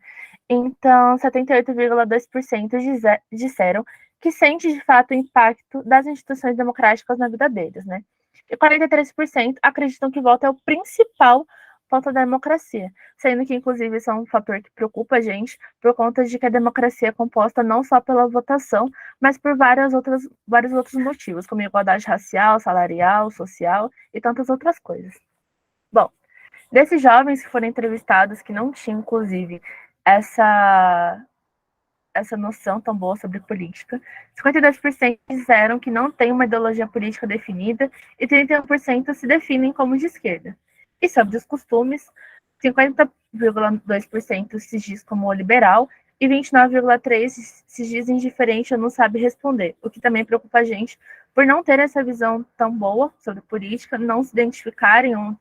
Então, 78,2% disseram que sente de fato o impacto das instituições democráticas na vida deles, né? E 43% acreditam que o voto é o principal ponto da democracia, sendo que, inclusive, isso é um fator que preocupa a gente, por conta de que a democracia é composta não só pela votação, mas por vários outros motivos, como igualdade racial, salarial, social e tantas outras coisas. Bom, desses jovens que foram entrevistados, que não tinham, inclusive, essa noção tão boa sobre política, 52% disseram que não tem uma ideologia política definida e 31% se definem como de esquerda. E sobre os costumes, 50,2% se diz como liberal e 29,3% se diz indiferente ou não sabe responder, o que também preocupa a gente por não ter essa visão tão boa sobre política, não se identificarem ou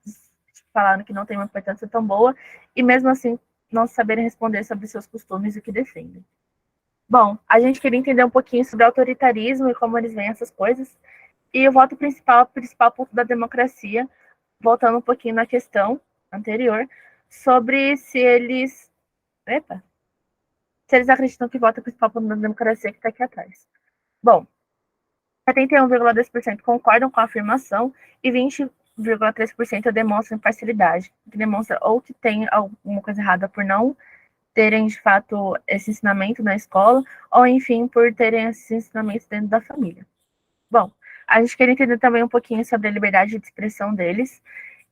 falaram que não tem uma importância tão boa e mesmo assim não saberem responder sobre seus costumes e o que defendem. Bom, a gente queria entender um pouquinho sobre autoritarismo e como eles veem essas coisas. E o voto principal ponto da democracia, voltando um pouquinho na questão anterior, sobre se eles acreditam que o voto é o principal ponto da democracia que está aqui atrás. Bom, 71,2% concordam com a afirmação e 20,3% demonstram imparcialidade, que demonstra ou que tem alguma coisa errada por não terem, de fato, esse ensinamento na escola, ou, enfim, por terem esses ensinamentos dentro da família. Bom, a gente queria entender também um pouquinho sobre a liberdade de expressão deles,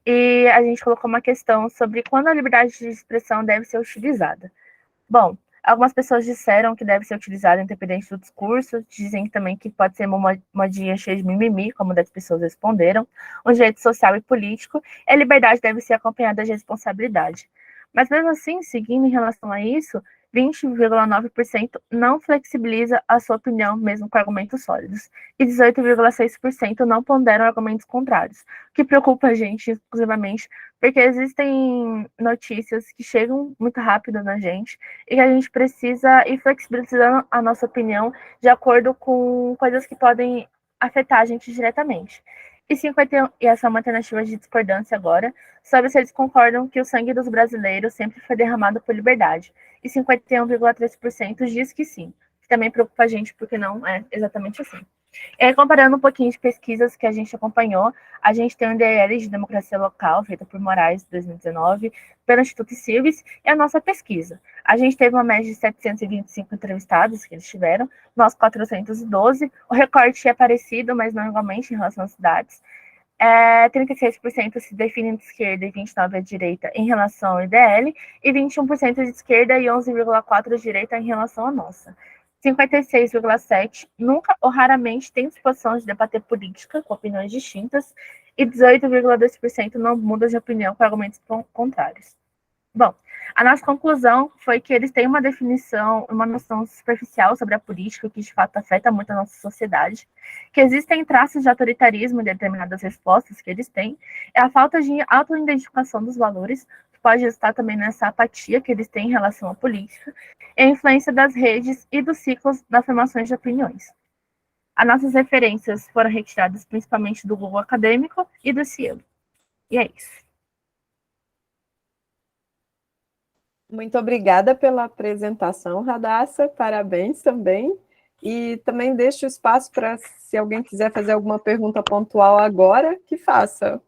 e a gente colocou uma questão sobre quando a liberdade de expressão deve ser utilizada. Bom, algumas pessoas disseram que deve ser utilizada independente do discurso, dizem também que pode ser uma modinha cheia de mimimi, como 10 pessoas responderam, um direito social e político, e a liberdade deve ser acompanhada de responsabilidade. Mas mesmo assim, seguindo em relação a isso, 20,9% não flexibiliza a sua opinião, mesmo com argumentos sólidos, e 18,6% não ponderam argumentos contrários, o que preocupa a gente exclusivamente, porque existem notícias que chegam muito rápido na gente e que a gente precisa ir flexibilizando a nossa opinião de acordo com coisas que podem afetar a gente diretamente. E 51, e essa é uma alternativa de discordância agora, sobre se eles concordam que o sangue dos brasileiros sempre foi derramado por liberdade. E 51,3% diz que sim, que também preocupa a gente, porque não é exatamente assim. E aí, comparando um pouquinho de pesquisas que a gente acompanhou, a gente tem o DL de Democracia Local, feita por Moraes, 2019, pelo Instituto Silves, e a nossa pesquisa. A gente teve uma média de 725 entrevistados que eles tiveram, nós 412, o recorte é parecido, mas não igualmente em relação às cidades. 36% se definem de esquerda e 29% à direita em relação ao IDL, e 21% de esquerda e 11,4% de direita em relação à nossa. 56,7% nunca ou raramente tem disposição de debater política com opiniões distintas, e 18,2% não muda de opinião com argumentos contrários. Bom, a nossa conclusão foi que eles têm uma definição, uma noção superficial sobre a política, que de fato afeta muito a nossa sociedade, que existem traços de autoritarismo em determinadas respostas que eles têm, é a falta de autoidentificação dos valores, que pode estar também nessa apatia que eles têm em relação à política, e a influência das redes e dos ciclos das formações de opiniões. As nossas referências foram retiradas principalmente do Google Acadêmico e do Cielo. E é isso. Muito obrigada pela apresentação, Radassa, parabéns também. E também deixo espaço para, se alguém quiser fazer alguma pergunta pontual agora, que faça.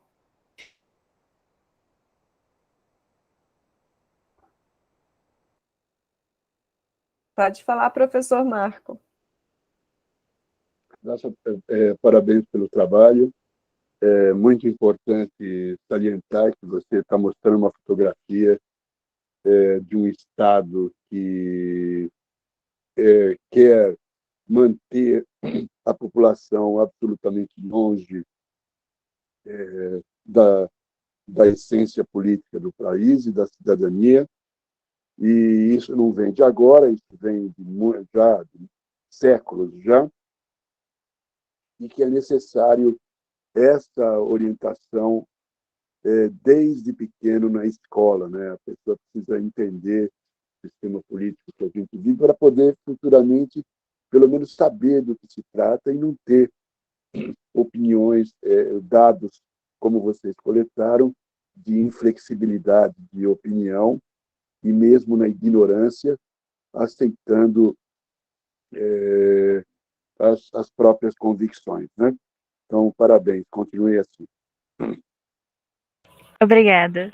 Pode falar, professor Marco. Nossa, parabéns pelo trabalho. É muito importante salientar que você está mostrando uma fotografia de um Estado que quer manter a população absolutamente longe da essência política do país e da cidadania, E isso não vem de agora, isso vem de séculos já, e que é necessário essa orientação desde pequeno na escola, né? A pessoa precisa entender o sistema político que a gente vive para poder futuramente, pelo menos, saber do que se trata e não ter opiniões, dados como vocês coletaram, de inflexibilidade de opinião e mesmo na ignorância, aceitando as próprias convicções, né? Então, parabéns, continue assim. Obrigada.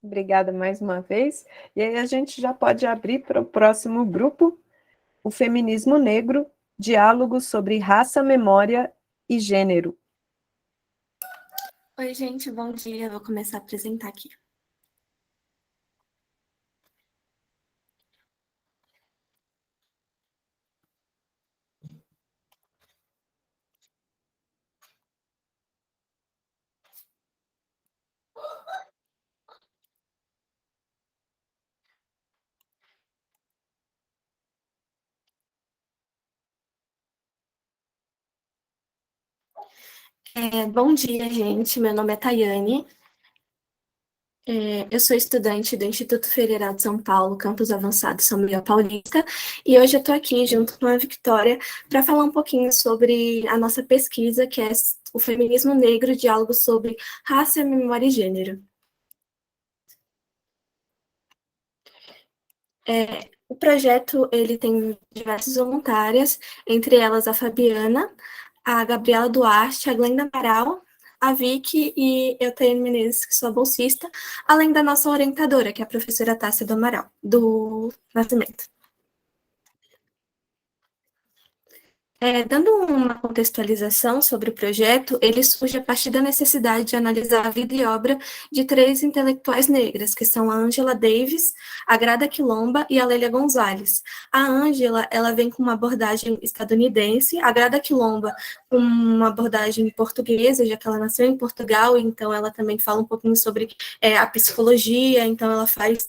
Obrigada mais uma vez. E aí a gente já pode abrir para o próximo grupo, o Feminismo Negro, diálogos sobre raça, memória e gênero. Oi, gente, bom dia. Eu vou começar a apresentar aqui. Bom dia, gente. Meu nome é Tayane. Eu sou estudante do Instituto Federal de São Paulo, Campus Avançado São Miguel Paulista, e hoje eu estou aqui junto com a Victoria para falar um pouquinho sobre a nossa pesquisa, que é o Feminismo Negro, diálogo sobre raça, memória e gênero. O projeto ele tem diversas voluntárias, entre elas a Fabiana, a Gabriela Duarte, a Glenda Amaral, a Vicky e eu, Tayane Menezes, que sou bolsista, além da nossa orientadora, que é a professora Tássia do Amaral, do Nascimento. Dando uma contextualização sobre o projeto, ele surge a partir da necessidade de analisar a vida e obra de 3 intelectuais negras, que são a Angela Davis, a Grada Quilomba e a Lélia Gonzalez. A Angela, ela vem com uma abordagem estadunidense, a Grada Quilomba com uma abordagem portuguesa, já que ela nasceu em Portugal, então ela também fala um pouquinho sobre a psicologia, então ela faz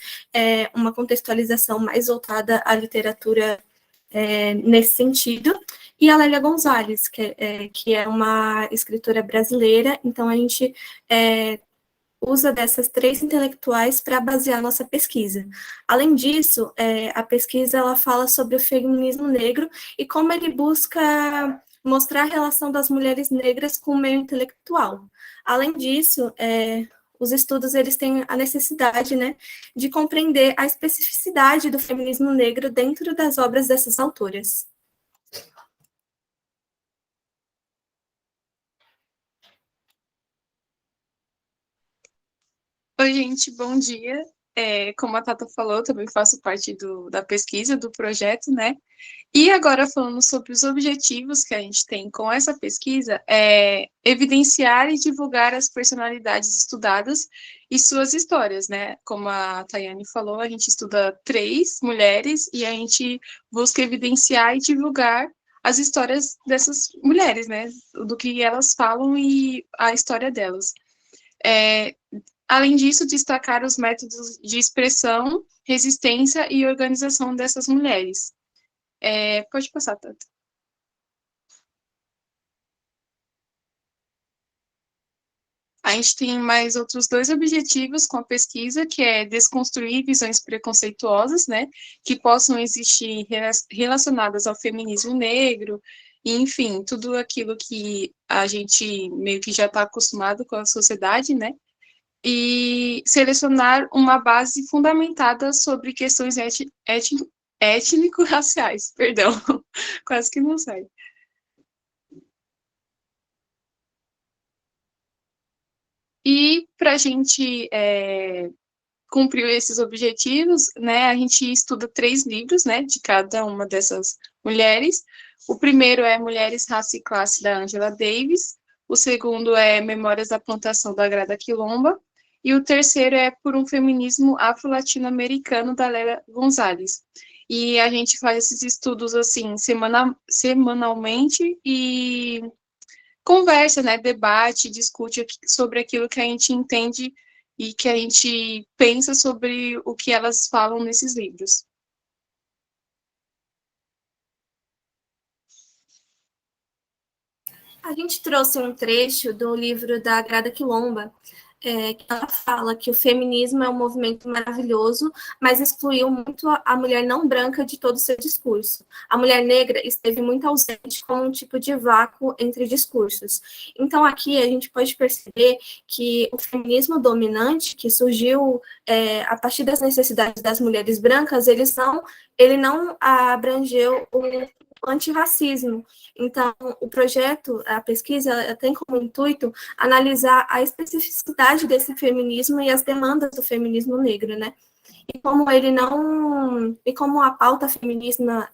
uma contextualização mais voltada à literatura nesse sentido. E a Lélia Gonzalez, que é uma escritora brasileira, então a gente usa dessas 3 intelectuais para basear nossa pesquisa. Além disso, a pesquisa ela fala sobre o feminismo negro e como ele busca mostrar a relação das mulheres negras com o meio intelectual. Além disso, os estudos eles têm a necessidade, né, de compreender a especificidade do feminismo negro dentro das obras dessas autoras. Oi, gente, bom dia. Como a Tata falou, eu também faço parte da pesquisa, do projeto, né? E agora, falando sobre os objetivos que a gente tem com essa pesquisa, é evidenciar e divulgar as personalidades estudadas e suas histórias, né? Como a Tayane falou, a gente estuda 3 mulheres e a gente busca evidenciar e divulgar as histórias dessas mulheres, né? Do que elas falam e a história delas. Além disso, destacar os métodos de expressão, resistência e organização dessas mulheres. Pode passar, Tata. A gente tem mais outros 2 objetivos com a pesquisa, que é desconstruir visões preconceituosas, né, que possam existir relacionadas ao feminismo negro, e, enfim, tudo aquilo que a gente meio que já está acostumado com a sociedade, né, e selecionar uma base fundamentada sobre questões étnico-raciais, perdão, quase que não sai. E para a gente cumprir esses objetivos, né, a gente estuda 3 livros, né, de cada uma dessas mulheres. O primeiro é Mulheres, Raça e Classe, da Angela Davis. O segundo é Memórias da Plantação, da Grada Quilomba. E o terceiro é Por um Feminismo Afro-Latino-Americano, da Lélia Gonzalez. E a gente faz esses estudos, assim, semanalmente e conversa, né, debate, discute sobre aquilo que a gente entende e que a gente pensa sobre o que elas falam nesses livros. A gente trouxe um trecho do livro da Grada Quilomba, que ela fala que o feminismo é um movimento maravilhoso, mas excluiu muito a mulher não branca de todo o seu discurso. A mulher negra esteve muito ausente como um tipo de vácuo entre discursos. Então, aqui a gente pode perceber que o feminismo dominante, que surgiu a partir das necessidades das mulheres brancas, ele não abrangeu o antirracismo. Então, o projeto, a pesquisa, tem como intuito analisar a especificidade desse feminismo e as demandas do feminismo negro, né? E como a pauta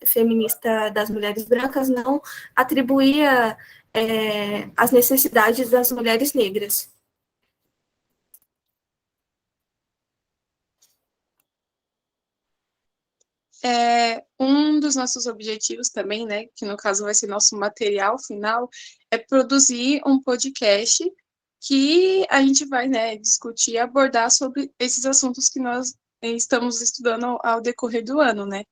feminista das mulheres brancas não atribuía as necessidades das mulheres negras. Um dos nossos objetivos também, né, que no caso vai ser nosso material final, é produzir um podcast que a gente vai, né, discutir e abordar sobre esses assuntos que nós estamos estudando ao decorrer do ano, né?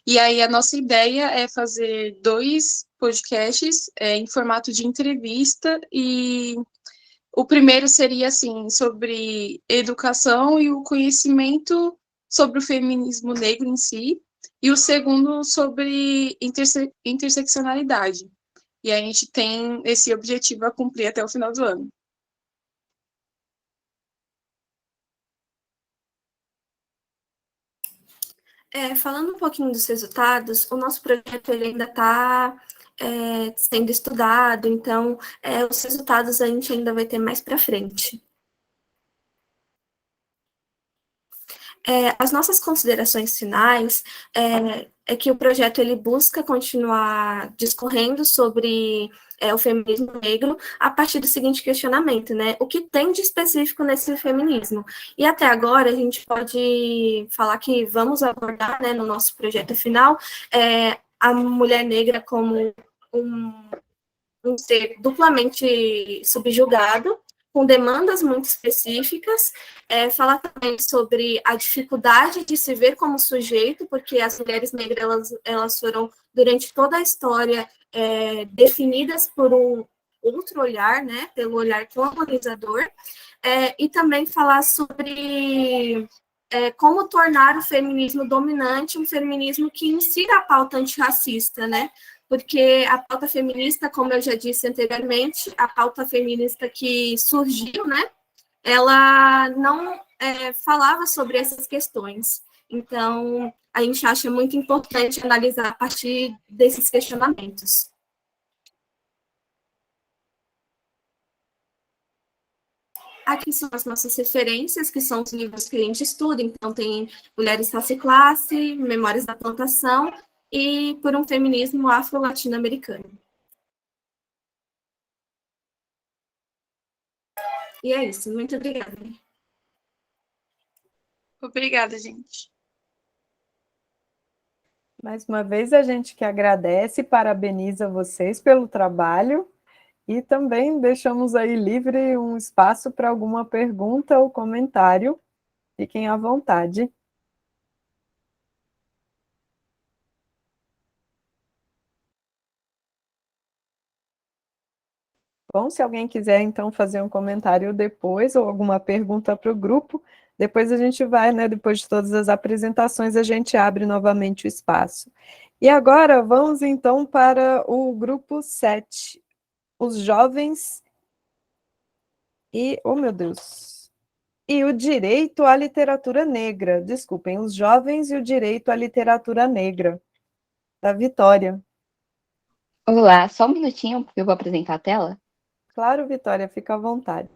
E aí a nossa ideia é fazer 2 podcasts em formato de entrevista, e o primeiro seria, assim, sobre educação e o conhecimento sobre o feminismo negro em si, e o segundo sobre interseccionalidade. E a gente tem esse objetivo a cumprir até o final do ano. Falando um pouquinho dos resultados, o nosso projeto ele ainda está sendo estudado, então os resultados a gente ainda vai ter mais para frente. As nossas considerações finais é que o projeto ele busca continuar discorrendo sobre o feminismo negro a partir do seguinte questionamento, né? O que tem de específico nesse feminismo? E até agora a gente pode falar que vamos abordar, né, no nosso projeto final, a mulher negra como um ser duplamente subjugado, com demandas muito específicas, falar também sobre a dificuldade de se ver como sujeito, porque as mulheres negras elas foram, durante toda a história, definidas por um outro olhar, né, pelo olhar colonizador, e também falar sobre como tornar o feminismo dominante um feminismo que insira a pauta antirracista, né? Porque a pauta feminista, como eu já disse anteriormente, a pauta feminista que surgiu, né, ela não falava sobre essas questões. Então, a gente acha muito importante analisar a partir desses questionamentos. Aqui são as nossas referências, que são os livros que a gente estuda. Então, tem Mulheres, Raça e Classe, Memórias da Plantação e Por um Feminismo Afro-Latino-Americano. E é isso. Muito obrigada. Obrigada, gente. Mais uma vez, a gente que agradece e parabeniza vocês pelo trabalho. E também deixamos aí livre um espaço para alguma pergunta ou comentário. Fiquem à vontade. Bom, se alguém quiser, então, fazer um comentário depois ou alguma pergunta para o grupo, depois a gente vai, né? Depois de todas as apresentações, a gente abre novamente o espaço. E agora, vamos, então, para o grupo 7. Os jovens e... Oh, meu Deus! E o direito à literatura negra. Desculpem, os jovens e o direito à literatura negra. Da Vitória. Olá, só um minutinho, porque eu vou apresentar a tela. Claro, Vitória, fica à vontade.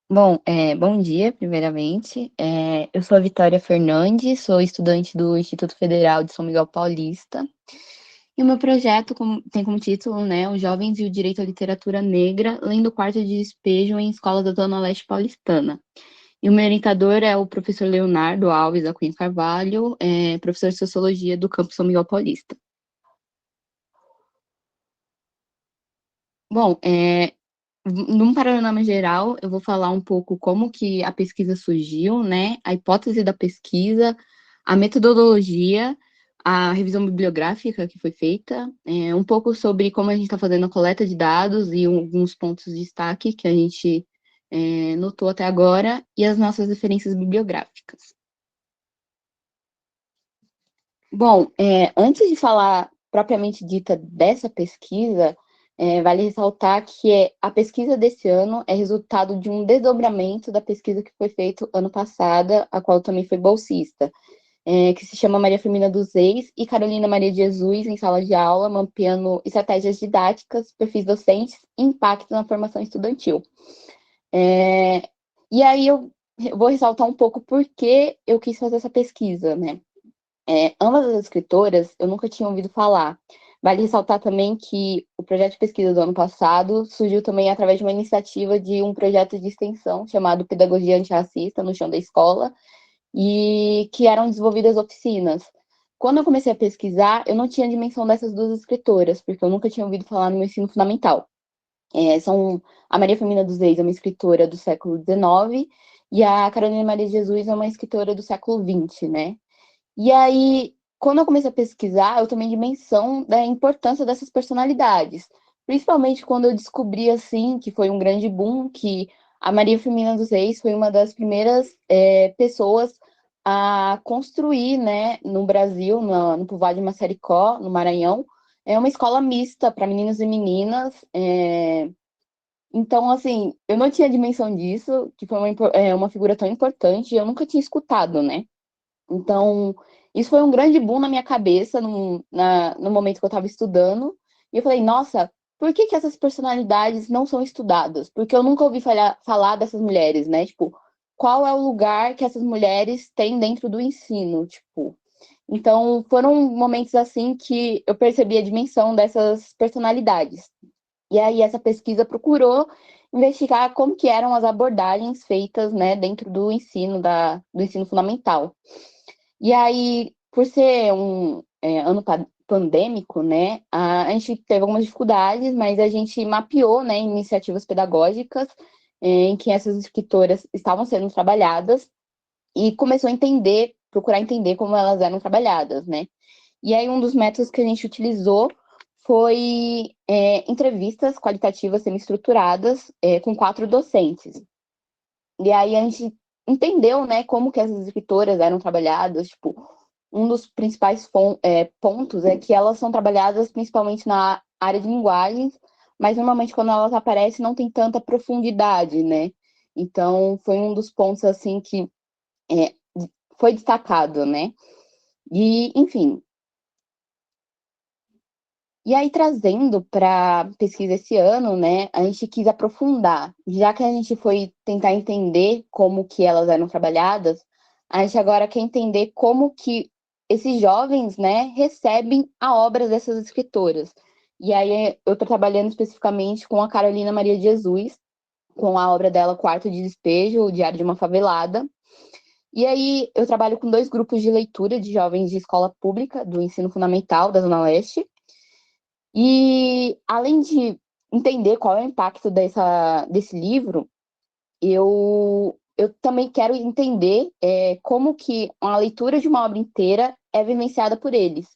Bom, bom dia, primeiramente. Eu sou a Vitória Fernandes, sou estudante do Instituto Federal de São Miguel Paulista. E o meu projeto tem como título, né, Os Jovens e o Direito à Literatura Negra, lendo o quarto de despejo em escolas da Zona Leste paulistana. E o meu orientador é o professor Leonardo Alves da Cunha Carvalho, professor de Sociologia do Campus São Miguel Paulista. Bom, num panorama geral, eu vou falar um pouco como que a pesquisa surgiu, né, a hipótese da pesquisa, a metodologia, a revisão bibliográfica que foi feita, um pouco sobre como a gente está fazendo a coleta de dados e alguns pontos de destaque que a gente notou até agora, e as nossas referências bibliográficas. Bom, antes de falar propriamente dita dessa pesquisa, vale ressaltar que a pesquisa desse ano é resultado de um desdobramento da pesquisa que foi feita ano passado, a qual também foi bolsista, que se chama Maria Firmina dos Reis e Carolina Maria de Jesus em sala de aula, mapeando estratégias didáticas, perfis docentes e impacto na formação estudantil. E aí eu vou ressaltar um pouco por que eu quis fazer essa pesquisa, né? Ambas as escritoras eu nunca tinha ouvido falar. Vale ressaltar também que o projeto de pesquisa do ano passado surgiu também através de uma iniciativa de um projeto de extensão chamado Pedagogia Antirracista no Chão da Escola, e que eram desenvolvidas oficinas. Quando eu comecei a pesquisar, eu não tinha dimensão dessas duas escritoras, porque eu nunca tinha ouvido falar no meu ensino fundamental. A Maria Firmina dos Reis é uma escritora do século XIX, e a Carolina Maria de Jesus é uma escritora do século XX, né? E aí, quando eu comecei a pesquisar, eu tomei dimensão da importância dessas personalidades, principalmente quando eu descobri, assim, que foi um grande boom, que a Maria Firmina dos Reis foi uma das primeiras pessoas a construir, né, no Brasil, no povoado de Massaricó, no Maranhão, uma escola mista para meninos e meninas. Então, assim, eu não tinha dimensão disso, que foi uma figura tão importante, eu nunca tinha escutado, né? Então, isso foi um grande boom na minha cabeça no momento que eu estava estudando. E eu falei, nossa, por que essas personalidades não são estudadas? Porque eu nunca ouvi falar dessas mulheres, né? Tipo, qual é o lugar que essas mulheres têm dentro do ensino? Tipo, então, foram momentos assim que eu percebi a dimensão dessas personalidades. E aí, essa pesquisa procurou investigar como que eram as abordagens feitas, né, dentro do ensino, do ensino fundamental. E aí, por ser um ano pandêmico, né, a gente teve algumas dificuldades, mas a gente mapeou, né, iniciativas pedagógicas em que essas escritoras estavam sendo trabalhadas e começou a procurar entender como elas eram trabalhadas, né. E aí, um dos métodos que a gente utilizou foi entrevistas qualitativas semi-estruturadas com 4 docentes. E aí a gente entendeu, né, como que essas escritoras eram trabalhadas, tipo, um dos principais pontos é que elas são trabalhadas principalmente na área de linguagens, mas normalmente quando elas aparecem não tem tanta profundidade, né? Então, foi um dos pontos, assim, que foi destacado, né? E, enfim. E aí, trazendo para pesquisa esse ano, né, a gente quis aprofundar, já que a gente foi tentar entender como que elas eram trabalhadas, a gente agora quer entender como que esses jovens, né, recebem a obra dessas escritoras. E aí eu estou trabalhando especificamente com a Carolina Maria de Jesus, com a obra dela Quarto de Despejo, o Diário de uma Favelada. E aí eu trabalho com 2 grupos de leitura de jovens de escola pública, do ensino fundamental da Zona Leste. E, além de entender qual é o impacto desse livro, eu também quero entender como que a leitura de uma obra inteira é vivenciada por eles.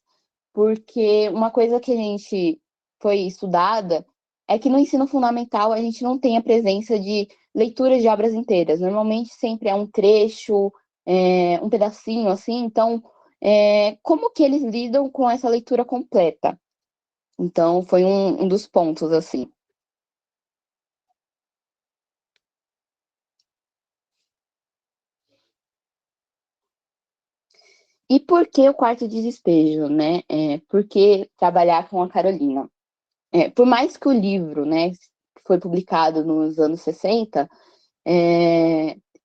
Porque uma coisa que a gente foi estudada é que no ensino fundamental a gente não tem a presença de leituras de obras inteiras. Normalmente sempre é um trecho, um pedacinho, assim. Então, como que eles lidam com essa leitura completa? Então, foi um dos pontos, assim. E por que o quarto de despejo, né? Por que trabalhar com a Carolina? Por mais que o livro, né, foi publicado nos anos 60,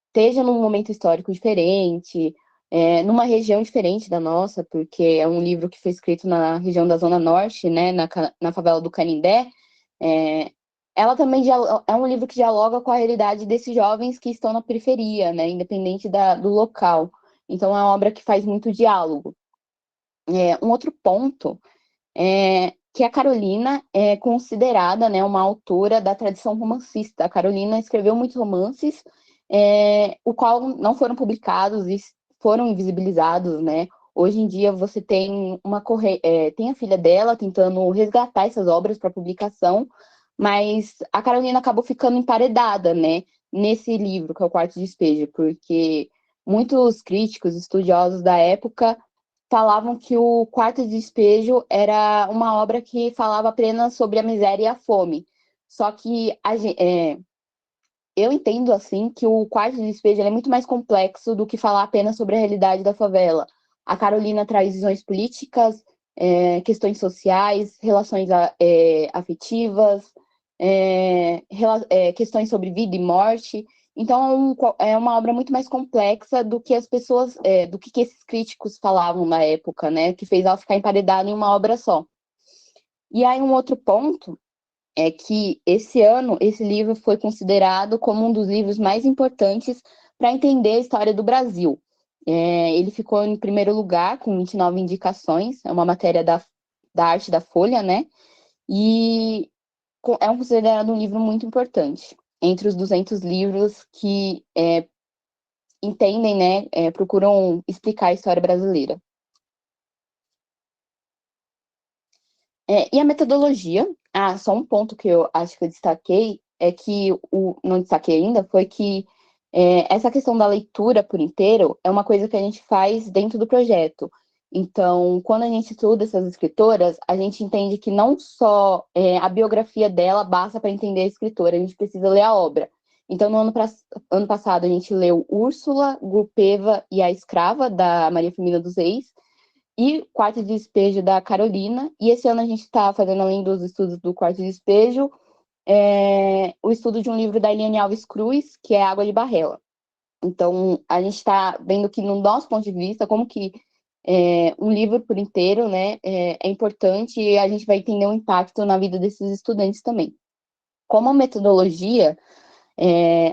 esteja num momento histórico diferente, numa região diferente da nossa, porque é um livro que foi escrito na região da Zona Norte, né, na favela do Canindé. Ela também é um livro que dialoga com a realidade desses jovens que estão na periferia, né, independente do local. Então, é uma obra que faz muito diálogo. Um outro ponto é que a Carolina é considerada, né, uma autora da tradição romancista. A Carolina escreveu muitos romances, o qual não foram publicados e foram invisibilizados, né? Hoje em dia você tem tem a filha dela tentando resgatar essas obras para publicação, mas a Carolina acabou ficando emparedada, né, nesse livro, que é o Quarto Despejo, porque muitos críticos, estudiosos da época falavam que o Quarto Despejo era uma obra que falava apenas sobre a miséria e a fome. Só que eu entendo, assim, que o Quarto Despejo é muito mais complexo do que falar apenas sobre a realidade da favela. A Carolina traz visões políticas, questões sociais, relações afetivas, questões sobre vida e morte. Então, é uma obra muito mais complexa do que as pessoas, do que esses críticos falavam na época, né? Que fez ela ficar emparedada em uma obra só. E aí, um outro ponto é que esse ano, esse livro foi considerado como um dos livros mais importantes para entender a história do Brasil. Ele ficou em primeiro lugar, com 29 indicações, é uma matéria da Arte da Folha, né? E é considerado um livro muito importante entre os 200 livros que entendem, né, procuram explicar a história brasileira. E a metodologia, só um ponto que eu acho que eu destaquei, não destaquei ainda, foi que essa questão da leitura por inteiro é uma coisa que a gente faz dentro do projeto. Então, quando a gente estuda essas escritoras, a gente entende que não só a biografia dela basta para entender a escritora, a gente precisa ler a obra. Então, no ano passado, a gente leu Úrsula, Gurpeva e a Escrava, da Maria Firmina dos Reis, e Quarto de Despejo, da Carolina. E esse ano a gente está fazendo, além dos estudos do Quarto de Despejo, o estudo de um livro da Eliane Alves Cruz, que é Água de Barrela. Então, a gente está vendo que, no nosso ponto de vista, como que um livro por inteiro, né, é importante, e a gente vai entender o impacto na vida desses estudantes também. Como metodologia,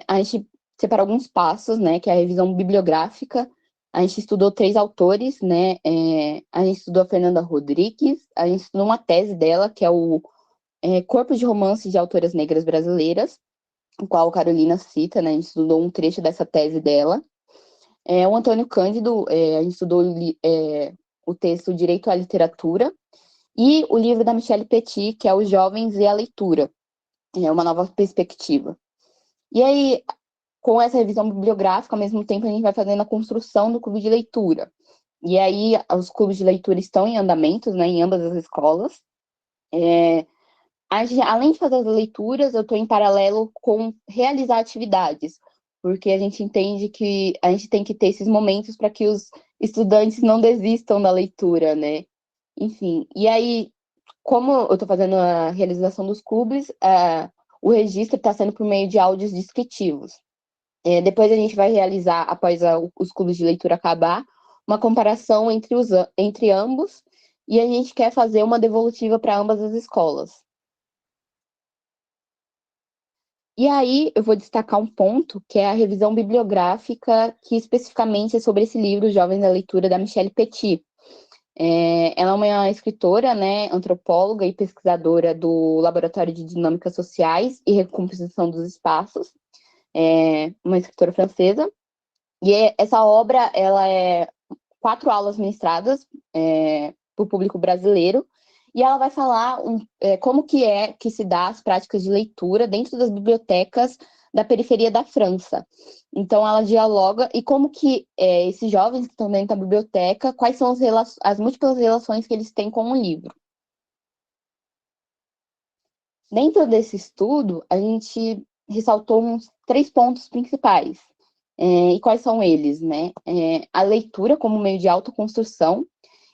a gente separou alguns passos, né, que é a revisão bibliográfica. A gente estudou 3 autores, né, a gente estudou a Fernanda Rodrigues, a gente estudou uma tese dela, que é o Corpo de Romances de Autoras Negras Brasileiras, o qual a Carolina cita, né, a gente estudou um trecho dessa tese dela. O Antônio Cândido, a gente estudou o texto Direito à Literatura, e o livro da Michelle Petit, que é Os Jovens e a Leitura, uma nova perspectiva. E aí, com essa revisão bibliográfica, ao mesmo tempo, a gente vai fazendo a construção do clube de leitura. E aí, os clubes de leitura estão em andamento, né, em ambas as escolas. Além de fazer as leituras, eu estou em paralelo com realizar atividades, porque a gente entende que a gente tem que ter esses momentos para que os estudantes não desistam da leitura, né? Enfim, e aí, como eu estou fazendo a realização dos clubes, o registro está sendo por meio de áudios descritivos. Depois a gente vai realizar, após os clubes de leitura acabar, uma comparação entre ambos, e a gente quer fazer uma devolutiva para ambas as escolas. E aí, eu vou destacar um ponto, que é a revisão bibliográfica, que especificamente é sobre esse livro, Jovens da Leitura, da Michelle Petit. Ela é uma escritora, né, antropóloga e pesquisadora do Laboratório de Dinâmicas Sociais e Recomposição dos Espaços, uma escritora francesa. E essa obra, ela é 4 aulas ministradas para o público brasileiro, e ela vai falar como que se dá as práticas de leitura dentro das bibliotecas da periferia da França. Então, ela dialoga e como que esses jovens que estão dentro da biblioteca, quais são as múltiplas relações que eles têm com o livro. Dentro desse estudo, a gente ressaltou uns 3 pontos principais. E quais são eles, né? A leitura como meio de autoconstrução.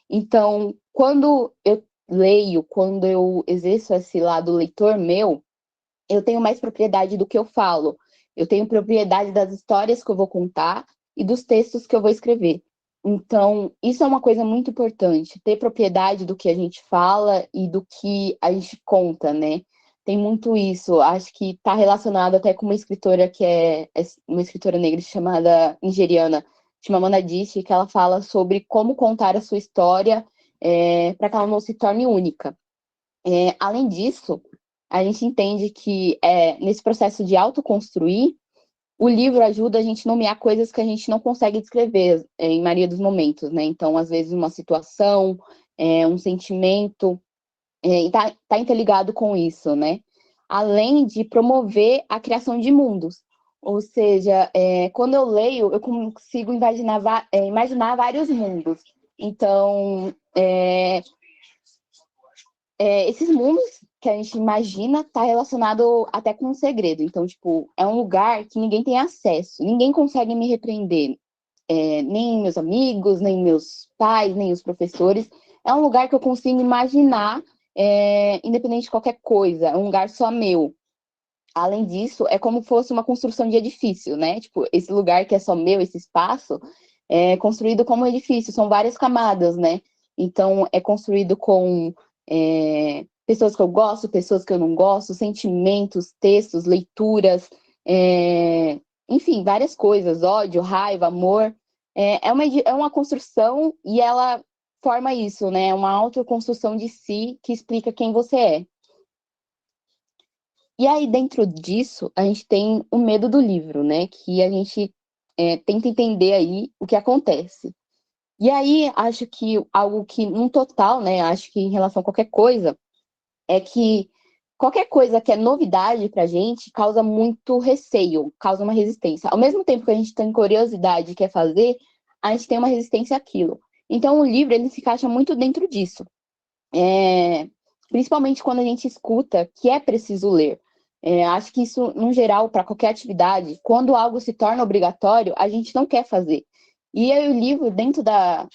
Então, quando eu leio, quando eu exerço esse lado leitor meu, eu tenho mais propriedade do que eu falo. Eu tenho propriedade das histórias que eu vou contar e dos textos que eu vou escrever. Então, isso é uma coisa muito importante, ter propriedade do que a gente fala e do que a gente conta, né? Tem muito isso. Acho que está relacionado até com uma escritora que é uma escritora negra chamada nigeriana, Chimamanda Adichie, que ela fala sobre como contar a sua história para que ela não se torne única. Além disso, a gente entende que nesse processo de autoconstruir, o livro ajuda a gente a nomear coisas que a gente não consegue descrever em maioria dos momentos, né? Então, às vezes, uma situação, um sentimento, e tá interligado com isso, né? Além de promover a criação de mundos. Ou seja, quando eu leio, eu consigo imaginar vários mundos. Então, esses mundos que a gente imagina tá relacionado até com um segredo. Então, tipo, é um lugar que ninguém tem acesso, ninguém consegue me repreender, nem meus amigos, nem meus pais, nem os professores. É um lugar que eu consigo imaginar, independente de qualquer coisa, é um lugar só meu. Além disso, é como se fosse uma construção de edifício, né? Tipo, esse lugar que é só meu, esse espaço, é construído como um edifício, são várias camadas, né? Então, é construído com pessoas que eu gosto, pessoas que eu não gosto, sentimentos, textos, leituras, enfim, várias coisas, ódio, raiva, amor. É uma construção e ela forma isso, né? Uma autoconstrução de si que explica quem você é. E aí, dentro disso, a gente tem o medo do livro, né? Que a gente tenta entender aí o que acontece. E aí, acho que algo que, num total, né? Acho que em relação a qualquer coisa, é que qualquer coisa que é novidade pra gente causa muito receio, causa uma resistência. Ao mesmo tempo que a gente tem curiosidade e quer fazer, a gente tem uma resistência àquilo. Então, o livro, ele se encaixa muito dentro disso. Principalmente quando a gente escuta que é preciso ler. Acho que isso, no geral, para qualquer atividade, quando algo se torna obrigatório, a gente não quer fazer. E aí, o livro, dentro da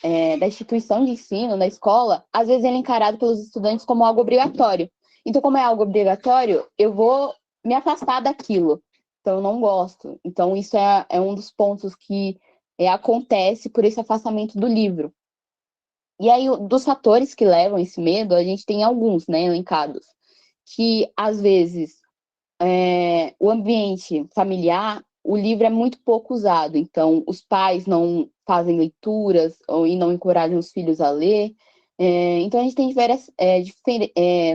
instituição de ensino, da escola, às vezes ele é encarado pelos estudantes como algo obrigatório. Então, como é algo obrigatório, eu vou me afastar daquilo. Então, eu não gosto. Então, isso é um dos pontos que acontece por esse afastamento do livro. E aí, dos fatores que levam esse medo, a gente tem alguns, né, elencados. Que, às vezes, o ambiente familiar, o livro é muito pouco usado. Então, os pais não fazem leituras e não encorajam os filhos a ler. Então, a gente tem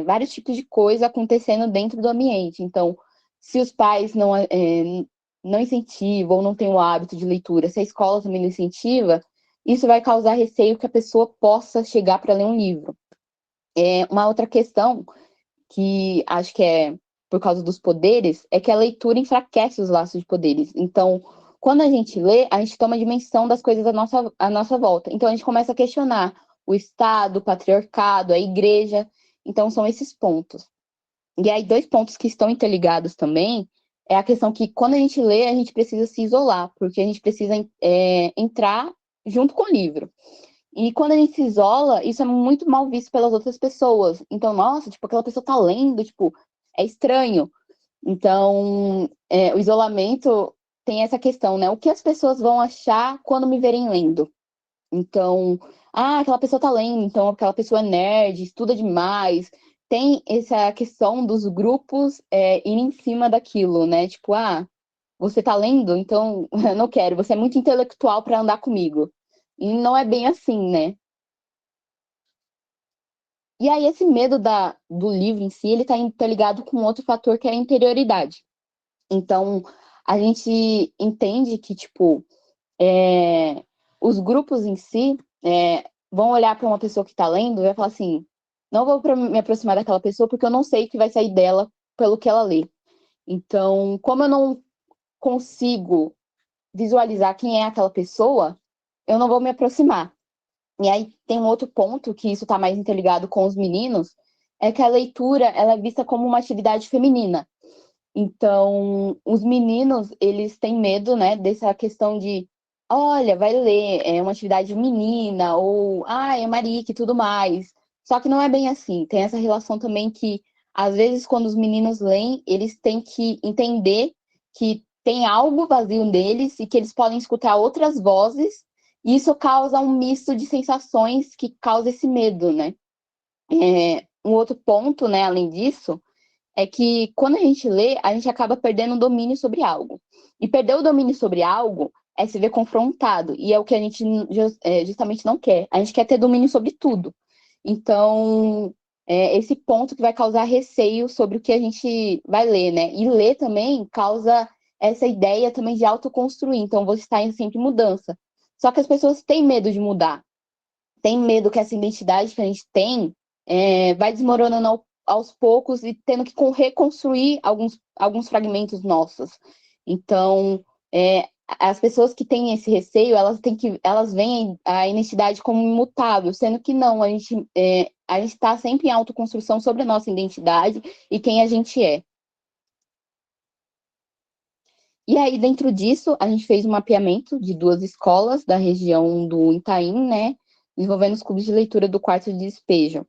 vários tipos de coisa acontecendo dentro do ambiente. Então, se os pais não incentivam ou não têm o hábito de leitura, se a escola também não incentiva, isso vai causar receio que a pessoa possa chegar para ler um livro. Uma outra questão, que acho que é por causa dos poderes, é que a leitura enfraquece os laços de poderes. Então, quando a gente lê, a gente toma dimensão das coisas à nossa volta. Então, a gente começa a questionar o Estado, o patriarcado, a igreja. Então, são esses pontos. E aí, 2 pontos que estão interligados também é a questão que, quando a gente lê, a gente precisa se isolar, porque a gente precisa entrar junto com o livro. E quando a gente se isola, isso é muito mal visto pelas outras pessoas. Então, nossa, tipo, aquela pessoa tá lendo, tipo, é estranho. Então, o isolamento tem essa questão, né? O que as pessoas vão achar quando me verem lendo? Então, aquela pessoa tá lendo, então aquela pessoa é nerd, estuda demais. Tem essa questão dos grupos irem em cima daquilo, né? Tipo, você tá lendo, então eu não quero, você é muito intelectual para andar comigo. E não é bem assim, né? E aí, esse medo do livro em si, ele tá interligado com outro fator que é a interioridade. Então, a gente entende que, tipo, os grupos em si vão olhar para uma pessoa que está lendo e vai falar assim, não vou me aproximar daquela pessoa porque eu não sei o que vai sair dela pelo que ela lê. Então, como eu não consigo visualizar quem é aquela pessoa, eu não vou me aproximar. E aí tem um outro ponto, que isso está mais interligado com os meninos, é que a leitura ela é vista como uma atividade feminina. Então, os meninos, eles têm medo, né, dessa questão de, olha, vai ler, é uma atividade menina, ou, é marica e tudo mais. Só que não é bem assim. Tem essa relação também que, às vezes, quando os meninos leem, eles têm que entender que tem algo vazio neles e que eles podem escutar outras vozes, e isso causa um misto de sensações que causa esse medo, né? Um outro ponto, né, além disso, é que quando a gente lê, a gente acaba perdendo o domínio sobre algo. E perder o domínio sobre algo é se ver confrontado, e é o que a gente justamente não quer. A gente quer ter domínio sobre tudo. Então, esse ponto que vai causar receio sobre o que a gente vai ler, né? E ler também causa essa ideia também de autoconstruir. Então, você está em sempre mudança. Só que as pessoas têm medo de mudar. Tem medo que essa identidade que a gente tem vai desmoronando aos poucos e tendo que reconstruir alguns fragmentos nossos. Então, as pessoas que têm esse receio, elas veem a identidade como imutável, sendo que não, a gente está sempre em autoconstrução sobre a nossa identidade e quem a gente é. E aí, dentro disso, a gente fez um mapeamento de 2 escolas da região do Itaim, né, desenvolvendo os clubes de leitura do quarto de despejo.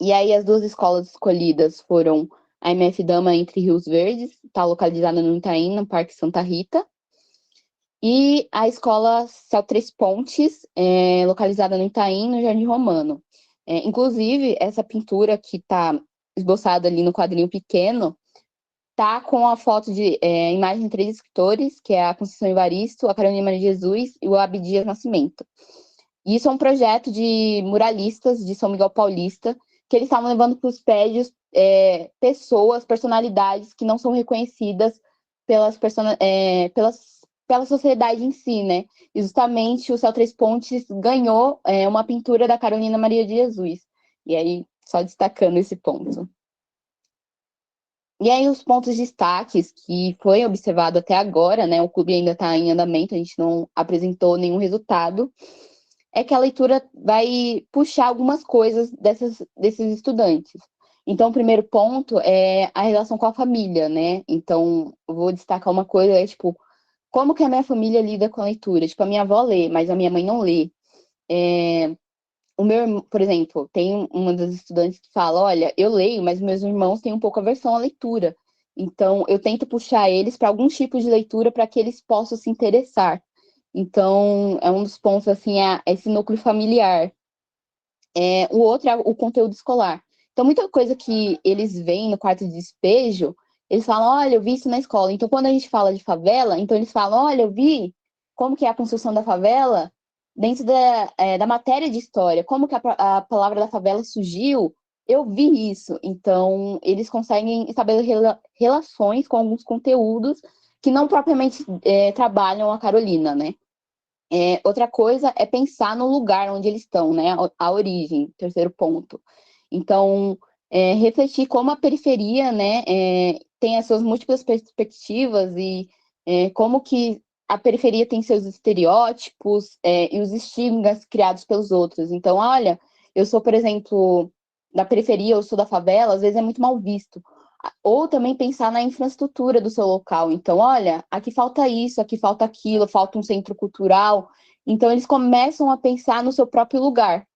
E aí, as 2 escolas escolhidas foram a MF Dama Entre Rios Verdes, está localizada no Itaim, no Parque Santa Rita, e a escola Céu Três Pontes, localizada no Itaim, no Jardim Romano. Inclusive, essa pintura que está esboçada ali no quadrinho pequeno, tá com a foto de imagem de 3 escritores, que é a Conceição Evaristo, a Carolina Maria de Jesus e o Abdias Nascimento. E isso é um projeto de muralistas de São Miguel Paulista, que eles estavam levando para os prédios personalidades que não são reconhecidas pela sociedade em si, né? E justamente o Céu Três Pontes ganhou uma pintura da Carolina Maria de Jesus. E aí, só destacando esse ponto. E aí, os pontos de destaques que foi observado até agora, né? O clube ainda está em andamento, a gente não apresentou nenhum resultado, é que a leitura vai puxar algumas coisas desses estudantes. Então, o primeiro ponto é a relação com a família, né? Então, eu vou destacar uma coisa, tipo, como que a minha família lida com a leitura? Tipo, a minha avó lê, mas a minha mãe não lê. O meu irmão, por exemplo, tem uma das estudantes que fala, olha, eu leio, mas meus irmãos têm um pouco aversão à leitura. Então, eu tento puxar eles para alguns tipos de leitura para que eles possam se interessar. Então, é um dos pontos, assim, esse núcleo familiar. O outro é o conteúdo escolar. Então, muita coisa que eles veem no quarto de despejo, eles falam, olha, eu vi isso na escola. Então, quando a gente fala de favela, então eles falam, olha, eu vi como que é a construção da favela dentro da matéria de história, como que a palavra da favela surgiu, eu vi isso. Então, eles conseguem estabelecer relações com alguns conteúdos que não propriamente trabalham a Carolina, né? Outra coisa é pensar no lugar onde eles estão, né? A origem, terceiro ponto. Então, refletir como a periferia, né, tem as suas múltiplas perspectivas e como que a periferia tem seus estereótipos e os estigmas criados pelos outros. Então, olha, eu sou, por exemplo, da periferia, eu sou da favela, às vezes é muito mal visto. Ou também pensar na infraestrutura do seu local. Então, olha, aqui falta isso, aqui falta aquilo, falta um centro cultural. Então, eles começam a pensar no seu próprio lugar.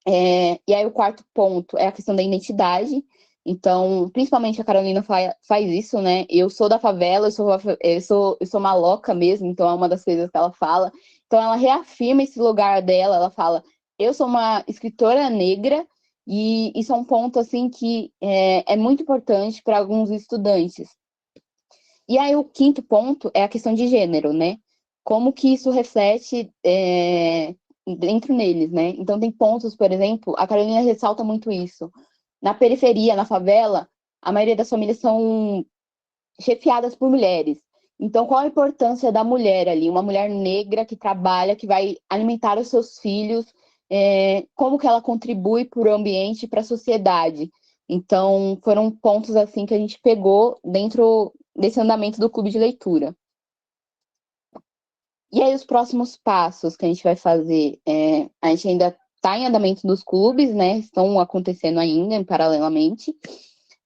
E aí, o quarto ponto é a questão da identidade. Então, principalmente a Carolina faz isso, né? Eu sou da favela, eu sou maloca mesmo, então é uma das coisas que ela fala. Então, ela reafirma esse lugar dela, ela fala, eu sou uma escritora negra, e isso é um ponto, assim, que é muito importante para alguns estudantes. E aí, o quinto ponto é a questão de gênero, né? Como que isso reflete dentro neles, né? Então, tem pontos, por exemplo, a Carolina ressalta muito isso. Na periferia, na favela, a maioria das famílias são chefiadas por mulheres. Então, qual a importância da mulher ali? Uma mulher negra que trabalha, que vai alimentar os seus filhos, como que ela contribui para o ambiente e para a sociedade. Então, foram pontos assim que a gente pegou dentro desse andamento do clube de leitura. E aí, os próximos passos que a gente vai fazer, a gente ainda está em andamento dos clubes, né? Estão acontecendo ainda, paralelamente.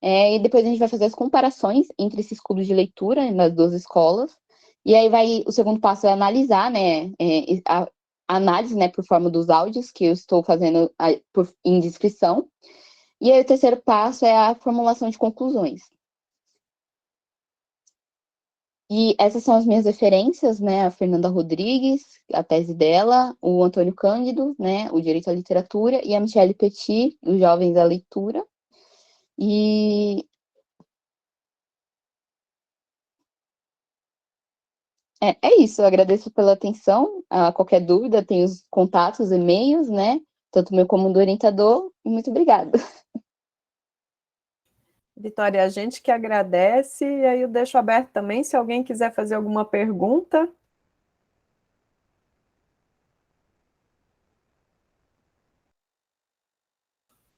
E depois a gente vai fazer as comparações entre esses clubes de leitura nas 2 escolas. E aí o segundo passo é analisar, né? A análise, né, por forma dos áudios que eu estou fazendo em descrição. E aí o terceiro passo é a formulação de conclusões. E essas são as minhas referências, né? A Fernanda Rodrigues, a tese dela, o Antônio Cândido, né? O Direito à Literatura, e a Michelle Petit, os Jovens à Leitura. E é isso, eu agradeço pela atenção. Qualquer dúvida, tem os contatos, e-mails, né? Tanto meu como do orientador, e muito obrigada. Vitória, a gente que agradece, e aí eu deixo aberto também, se alguém quiser fazer alguma pergunta.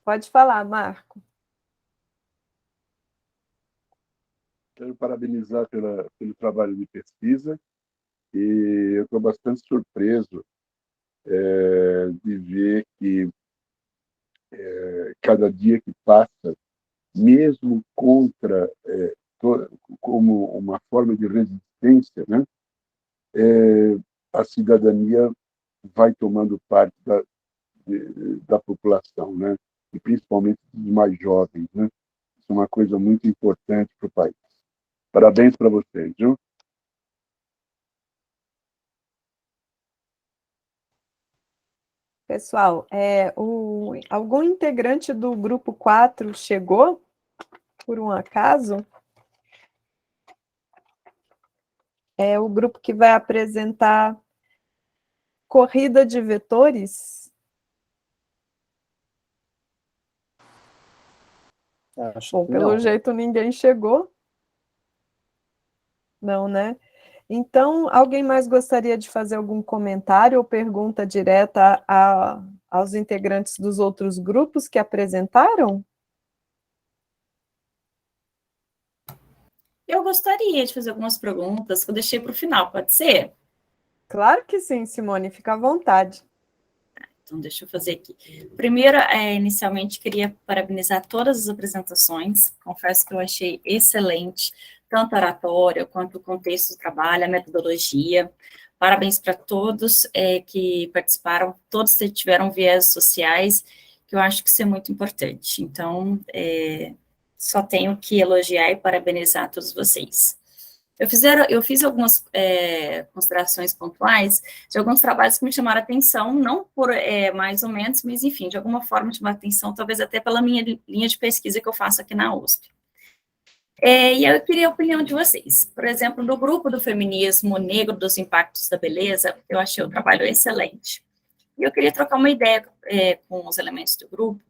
Pode falar, Marco. Quero parabenizar pelo trabalho de pesquisa, e eu estou bastante surpreso de ver que cada dia que passa, mesmo contra, como uma forma de resistência, né, a cidadania vai tomando parte da população, né, e principalmente dos mais jovens, né. Isso é uma coisa muito importante para o país. Parabéns para vocês, viu? Pessoal, algum integrante do grupo 4 chegou, por um acaso? É o grupo que vai apresentar corrida de vetores? Bom, pelo jeito ninguém chegou. Não, né? Então, alguém mais gostaria de fazer algum comentário ou pergunta direta aos integrantes dos outros grupos que apresentaram? Eu gostaria de fazer algumas perguntas que eu deixei para o final, pode ser? Claro que sim, Simone, fica à vontade. Então, deixa eu fazer aqui. Primeiro, inicialmente, queria parabenizar todas as apresentações. Confesso que eu achei excelente, tanto a oratória quanto o contexto do trabalho, a metodologia. Parabéns para todos que participaram, todos que tiveram viés sociais, que eu acho que isso é muito importante. Então, só tenho que elogiar e parabenizar todos vocês. Eu fiz algumas considerações pontuais de alguns trabalhos que me chamaram a atenção, não por mais ou menos, mas enfim, de alguma forma me chamaram a atenção, talvez até pela minha linha de pesquisa que eu faço aqui na USP. E eu queria a opinião de vocês. Por exemplo, no grupo do feminismo negro dos impactos da beleza, eu achei o trabalho excelente. E eu queria trocar uma ideia com os elementos do grupo,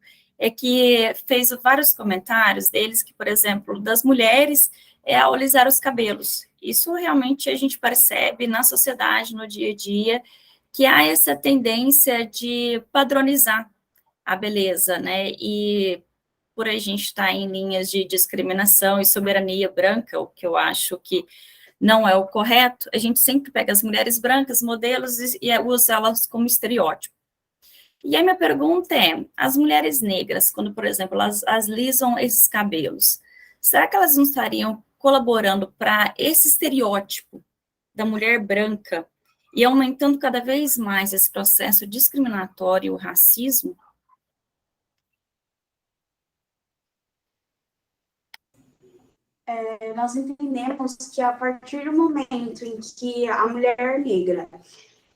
que fez vários comentários deles, que, por exemplo, das mulheres ao alisar os cabelos. Isso realmente a gente percebe na sociedade, no dia a dia, que há essa tendência de padronizar a beleza, né? E por a gente estar em linhas de discriminação e soberania branca, o que eu acho que não é o correto, a gente sempre pega as mulheres brancas, modelos, e usa elas como estereótipo. E aí minha pergunta as mulheres negras, quando, por exemplo, elas alisam esses cabelos, será que elas não estariam colaborando para esse estereótipo da mulher branca e aumentando cada vez mais esse processo discriminatório e o racismo? Nós entendemos que a partir do momento em que a mulher negra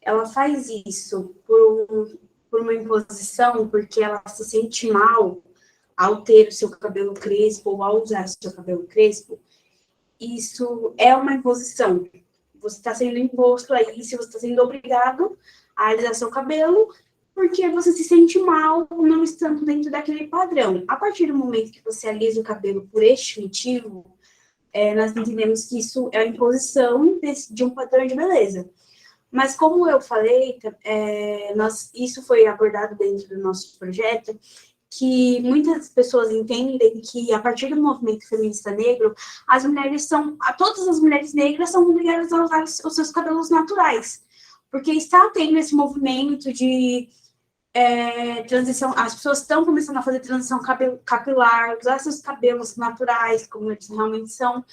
ela faz isso por uma imposição, porque ela se sente mal ao ter o seu cabelo crespo ou ao usar o seu cabelo crespo, isso é uma imposição. Você está sendo imposto a isso, você está sendo obrigado a alisar seu cabelo, porque você se sente mal não estando dentro daquele padrão. A partir do momento que você alisa o cabelo por este motivo, nós entendemos que isso é a imposição de um padrão de beleza. Mas como eu falei, isso foi abordado dentro do nosso projeto, que muitas pessoas entendem que a partir do movimento feminista negro, todas as mulheres negras são obrigadas a usar os seus cabelos naturais, porque está tendo esse movimento de transição, as pessoas estão começando a fazer transição capilar, usar seus cabelos naturais, como eles realmente são,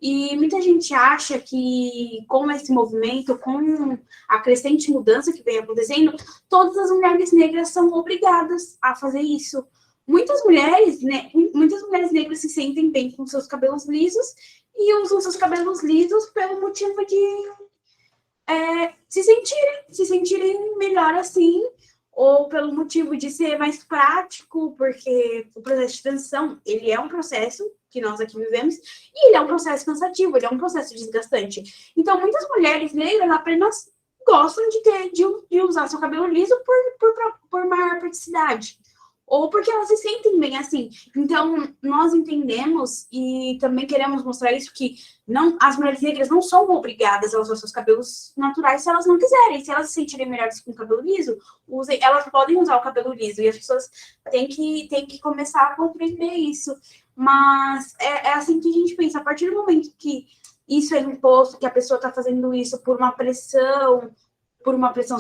e muita gente acha que com esse movimento, com a crescente mudança que vem acontecendo, todas as mulheres negras são obrigadas a fazer isso. Muitas mulheres negras se sentem bem com seus cabelos lisos e usam seus cabelos lisos pelo motivo de se sentirem melhor assim, ou pelo motivo de ser mais prático, porque o processo de transição, ele é um processo que nós aqui vivemos, e ele é um processo cansativo, ele é um processo desgastante. Então, muitas mulheres negras apenas gostam de usar seu cabelo liso por maior praticidade, ou porque elas se sentem bem assim. Então, nós entendemos e também queremos mostrar isso, que as mulheres negras não são obrigadas a usar seus cabelos naturais se elas não quiserem. Se elas se sentirem melhores com o cabelo liso, elas podem usar o cabelo liso, e as pessoas têm que começar a compreender isso. Mas é assim que a gente pensa, a partir do momento que isso é imposto, que a pessoa está fazendo isso por uma pressão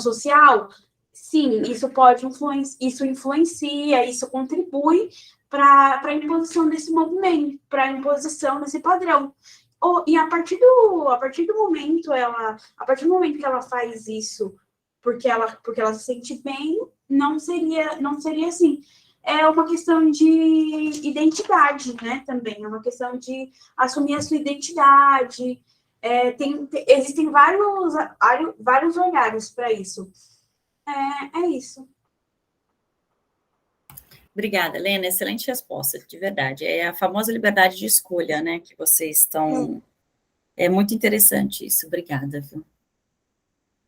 social, sim, isso influencia, isso contribui para a imposição desse movimento, para a imposição desse padrão. E a partir do momento que ela faz isso porque ela se sente bem, não seria assim. É uma questão de identidade, né, também, é uma questão de assumir a sua identidade. Existem vários olhares para isso. É isso. Obrigada, Helena, excelente resposta, de verdade. É a famosa liberdade de escolha, né, que vocês estão... É muito interessante isso, obrigada, viu?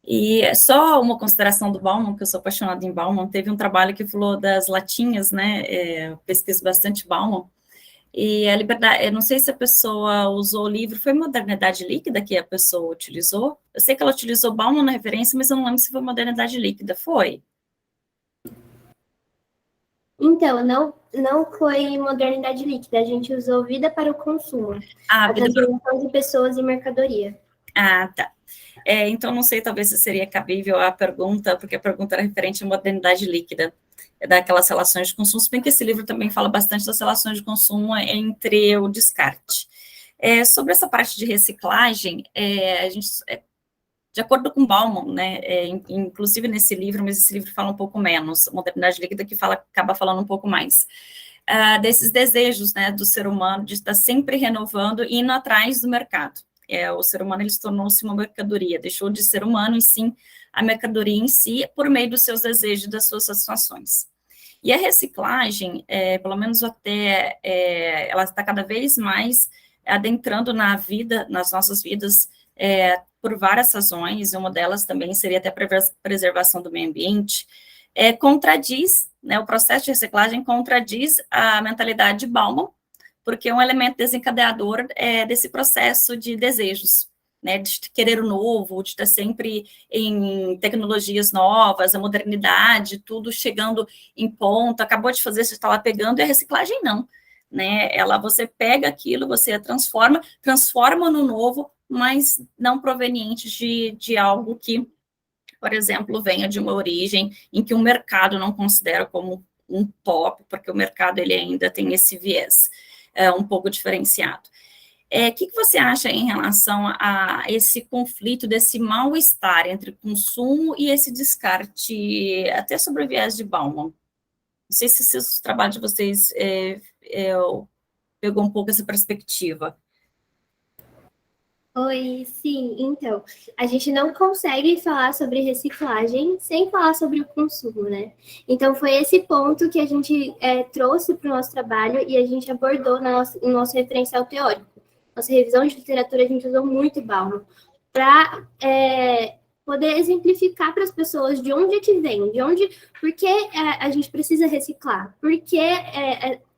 E só uma consideração do Bauman, que eu sou apaixonada em Bauman, teve um trabalho que falou das latinhas, né, eu pesquiso bastante Bauman, e a liberdade, eu não sei se a pessoa usou o livro, foi Modernidade Líquida que a pessoa utilizou? Eu sei que ela utilizou Bauman na referência, mas eu não lembro se foi Modernidade Líquida, foi? Então, não foi Modernidade Líquida, a gente usou Vida para o Consumo, a transformação de pessoas e mercadoria. Ah, tá. Então, não sei, talvez se seria cabível a pergunta, porque a pergunta era referente à modernidade líquida, daquelas relações de consumo, se bem que esse livro também fala bastante das relações de consumo entre o descarte. Sobre essa parte de reciclagem, a gente, de acordo com Bauman, né, inclusive nesse livro, mas esse livro fala um pouco menos, modernidade líquida que acaba falando um pouco mais, desses desejos, né, do ser humano de estar sempre renovando e indo atrás do mercado. O ser humano, ele se tornou-se uma mercadoria, deixou de ser humano, e sim a mercadoria em si, por meio dos seus desejos, das suas satisfações. E a reciclagem, pelo menos até, ela está cada vez mais adentrando nas nossas vidas, por várias razões, e uma delas também seria até a preservação do meio ambiente, contradiz, né, o processo de reciclagem contradiz a mentalidade de Bauman, porque é um elemento desencadeador desse processo de desejos, né, de querer o novo, de estar sempre em tecnologias novas, a modernidade, tudo chegando em ponta, acabou de fazer, você está lá pegando, e a reciclagem não, né, você pega aquilo, você transforma no novo, mas não proveniente de algo que, por exemplo, venha de uma origem em que o mercado não considera como um top, porque o mercado ele ainda tem esse viés um pouco diferenciado. O que você acha em relação a esse conflito, desse mal-estar entre consumo e esse descarte, até sobre o viés de Bauman? Não sei se o trabalho de vocês pegou um pouco essa perspectiva. Oi, sim, então, a gente não consegue falar sobre reciclagem sem falar sobre o consumo, né? Então, foi esse ponto que a gente trouxe para o nosso trabalho e a gente abordou no nosso referencial teórico. Nossa revisão de literatura, a gente usou muito Bauman para poder exemplificar para as pessoas de onde é que vem, por que a gente precisa reciclar, porque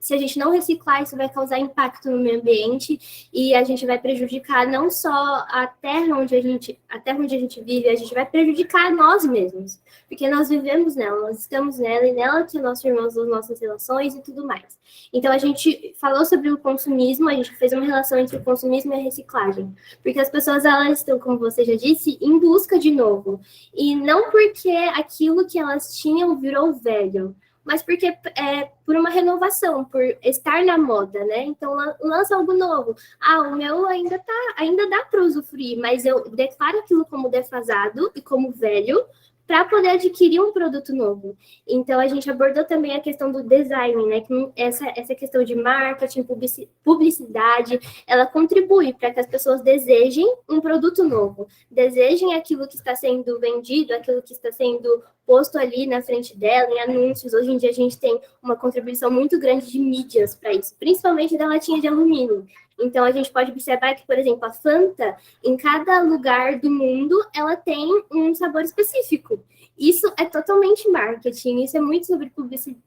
se a gente não reciclar, isso vai causar impacto no meio ambiente e a gente vai prejudicar não só a terra onde a gente vive, a gente vai prejudicar nós mesmos, porque nós vivemos nela, nós estamos nela, e nela que nós formamos as nossas relações e tudo mais. Então, a gente falou sobre o consumismo, a gente fez uma relação entre o consumismo e a reciclagem, porque as pessoas, elas estão, como você já disse, em busca de novo, e não porque aquilo que elas tinham virou velho, mas porque por uma renovação, por estar na moda, né? Então, lança algo novo. O meu ainda dá para usufruir, mas eu declaro aquilo como defasado e como velho, para poder adquirir um produto novo. Então, a gente abordou também a questão do design, né? Que essa questão de marketing, publicidade, ela contribui para que as pessoas desejem um produto novo, desejem aquilo que está sendo vendido, aquilo que está sendo posto ali na frente dela, em anúncios. Hoje em dia, a gente tem uma contribuição muito grande de mídias para isso, principalmente da latinha de alumínio. Então, a gente pode observar que, por exemplo, a Fanta, em cada lugar do mundo, ela tem um sabor específico. Isso é totalmente marketing, isso é muito sobre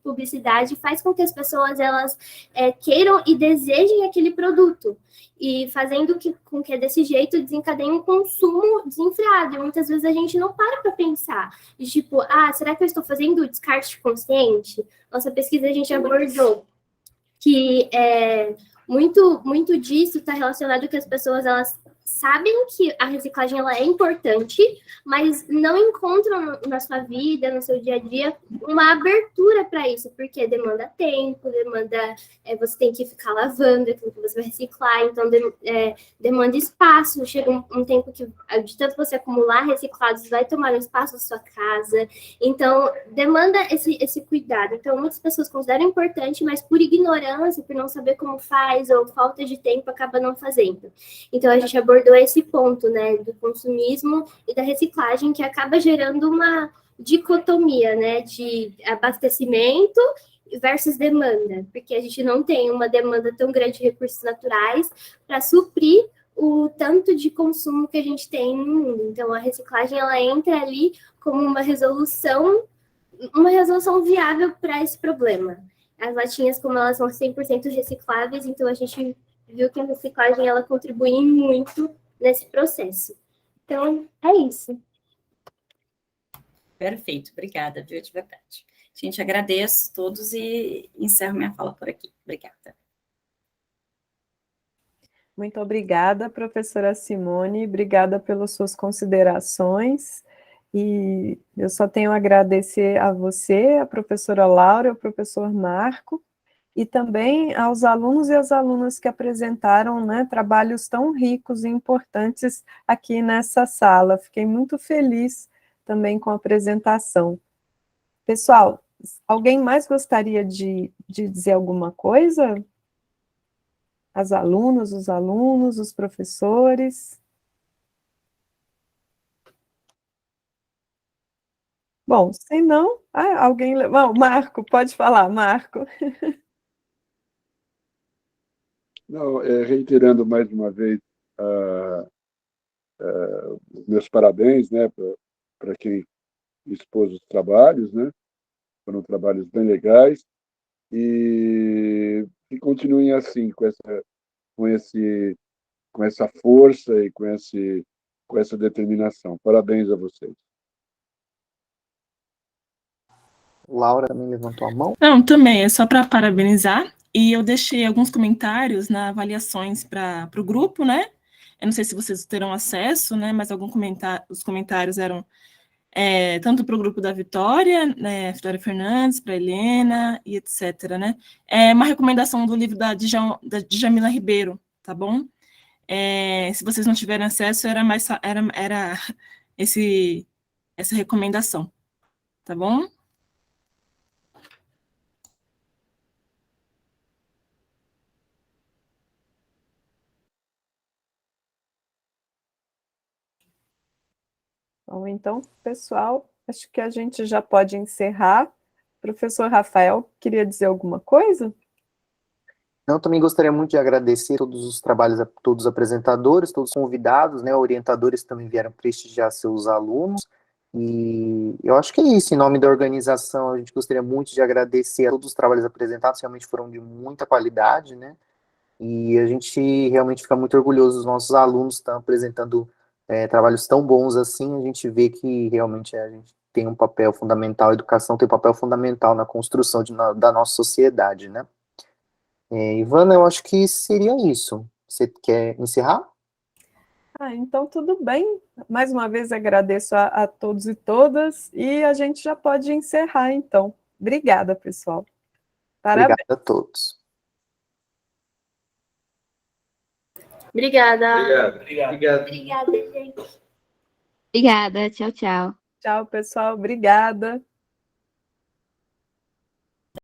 publicidade, faz com que as pessoas elas queiram e desejem aquele produto. E fazendo com que desse jeito desencadeie um consumo desenfreado. E muitas vezes a gente não para pensar. Tipo, será que eu estou fazendo descarte consciente? Nossa pesquisa a gente abordou que muito disso está relacionado que as pessoas elas sabem que a reciclagem ela é importante, mas não encontram na sua vida, no seu dia a dia, uma abertura para isso, porque demanda tempo, você tem que ficar lavando aquilo que você vai reciclar, então demanda espaço, chega um tempo que de tanto você acumular reciclados vai tomar um espaço da sua casa, então demanda esse cuidado. Então muitas pessoas consideram importante, mas por ignorância, por não saber como faz, ou falta de tempo, acaba não fazendo. Então a gente abordou esse ponto, né, do consumismo e da reciclagem, que acaba gerando uma dicotomia, né, de abastecimento versus demanda, porque a gente não tem uma demanda tão grande de recursos naturais para suprir o tanto de consumo que a gente tem no mundo. Então, a reciclagem, ela entra ali como uma resolução viável para esse problema. As latinhas, como elas são 100% recicláveis, então a gente viu que a reciclagem ela contribui muito nesse processo. Então, é isso. Perfeito, obrigada, viu, de verdade. Gente, agradeço a todos e encerro minha fala por aqui. Obrigada. Muito obrigada, professora Simone, obrigada pelas suas considerações, e eu só tenho a agradecer a você, a professora Laura, ao professor Marco, e também aos alunos e às alunas que apresentaram, né, trabalhos tão ricos e importantes aqui nessa sala. Fiquei muito feliz também com a apresentação. Pessoal, alguém mais gostaria de dizer alguma coisa? As alunas, os alunos, os professores? Bom, se não, alguém... Bom, Marco, pode falar, Marco. Não, reiterando mais uma vez os meus parabéns, né, para quem expôs os trabalhos, né, foram trabalhos bem legais, e continuem assim, com essa força e com essa determinação. Parabéns a vocês. Laura também levantou a mão? Não, também, é só para parabenizar, e eu deixei alguns comentários nas avaliações para o grupo, né? Eu não sei se vocês terão acesso, né? Mas os comentários eram tanto para o grupo da Vitória, né, Vitória Fernandes, para a Helena, e etc., né? Uma recomendação do livro da Djamila Ribeiro, tá bom? Se vocês não tiverem acesso, era essa recomendação, tá bom? Bom, então, pessoal, acho que a gente já pode encerrar. Professor Rafael, queria dizer alguma coisa? Eu também gostaria muito de agradecer todos os trabalhos, todos os apresentadores, todos os convidados, né, orientadores que também vieram prestigiar seus alunos, e eu acho que é isso, em nome da organização, a gente gostaria muito de agradecer a todos os trabalhos apresentados, realmente foram de muita qualidade, né, e a gente realmente fica muito orgulhoso dos nossos alunos que estão apresentando trabalhos tão bons assim, a gente vê que realmente a gente tem um papel fundamental, a educação tem um papel fundamental na construção da nossa sociedade, né. Ivana, eu acho que seria isso. Você quer encerrar? Então tudo bem. Mais uma vez agradeço a todos e todas, e a gente já pode encerrar, então. Obrigada, pessoal. Parabéns. Obrigado a todos. Obrigada. Obrigado, Obrigada, gente. Obrigada, tchau, tchau. Tchau, pessoal. Obrigada.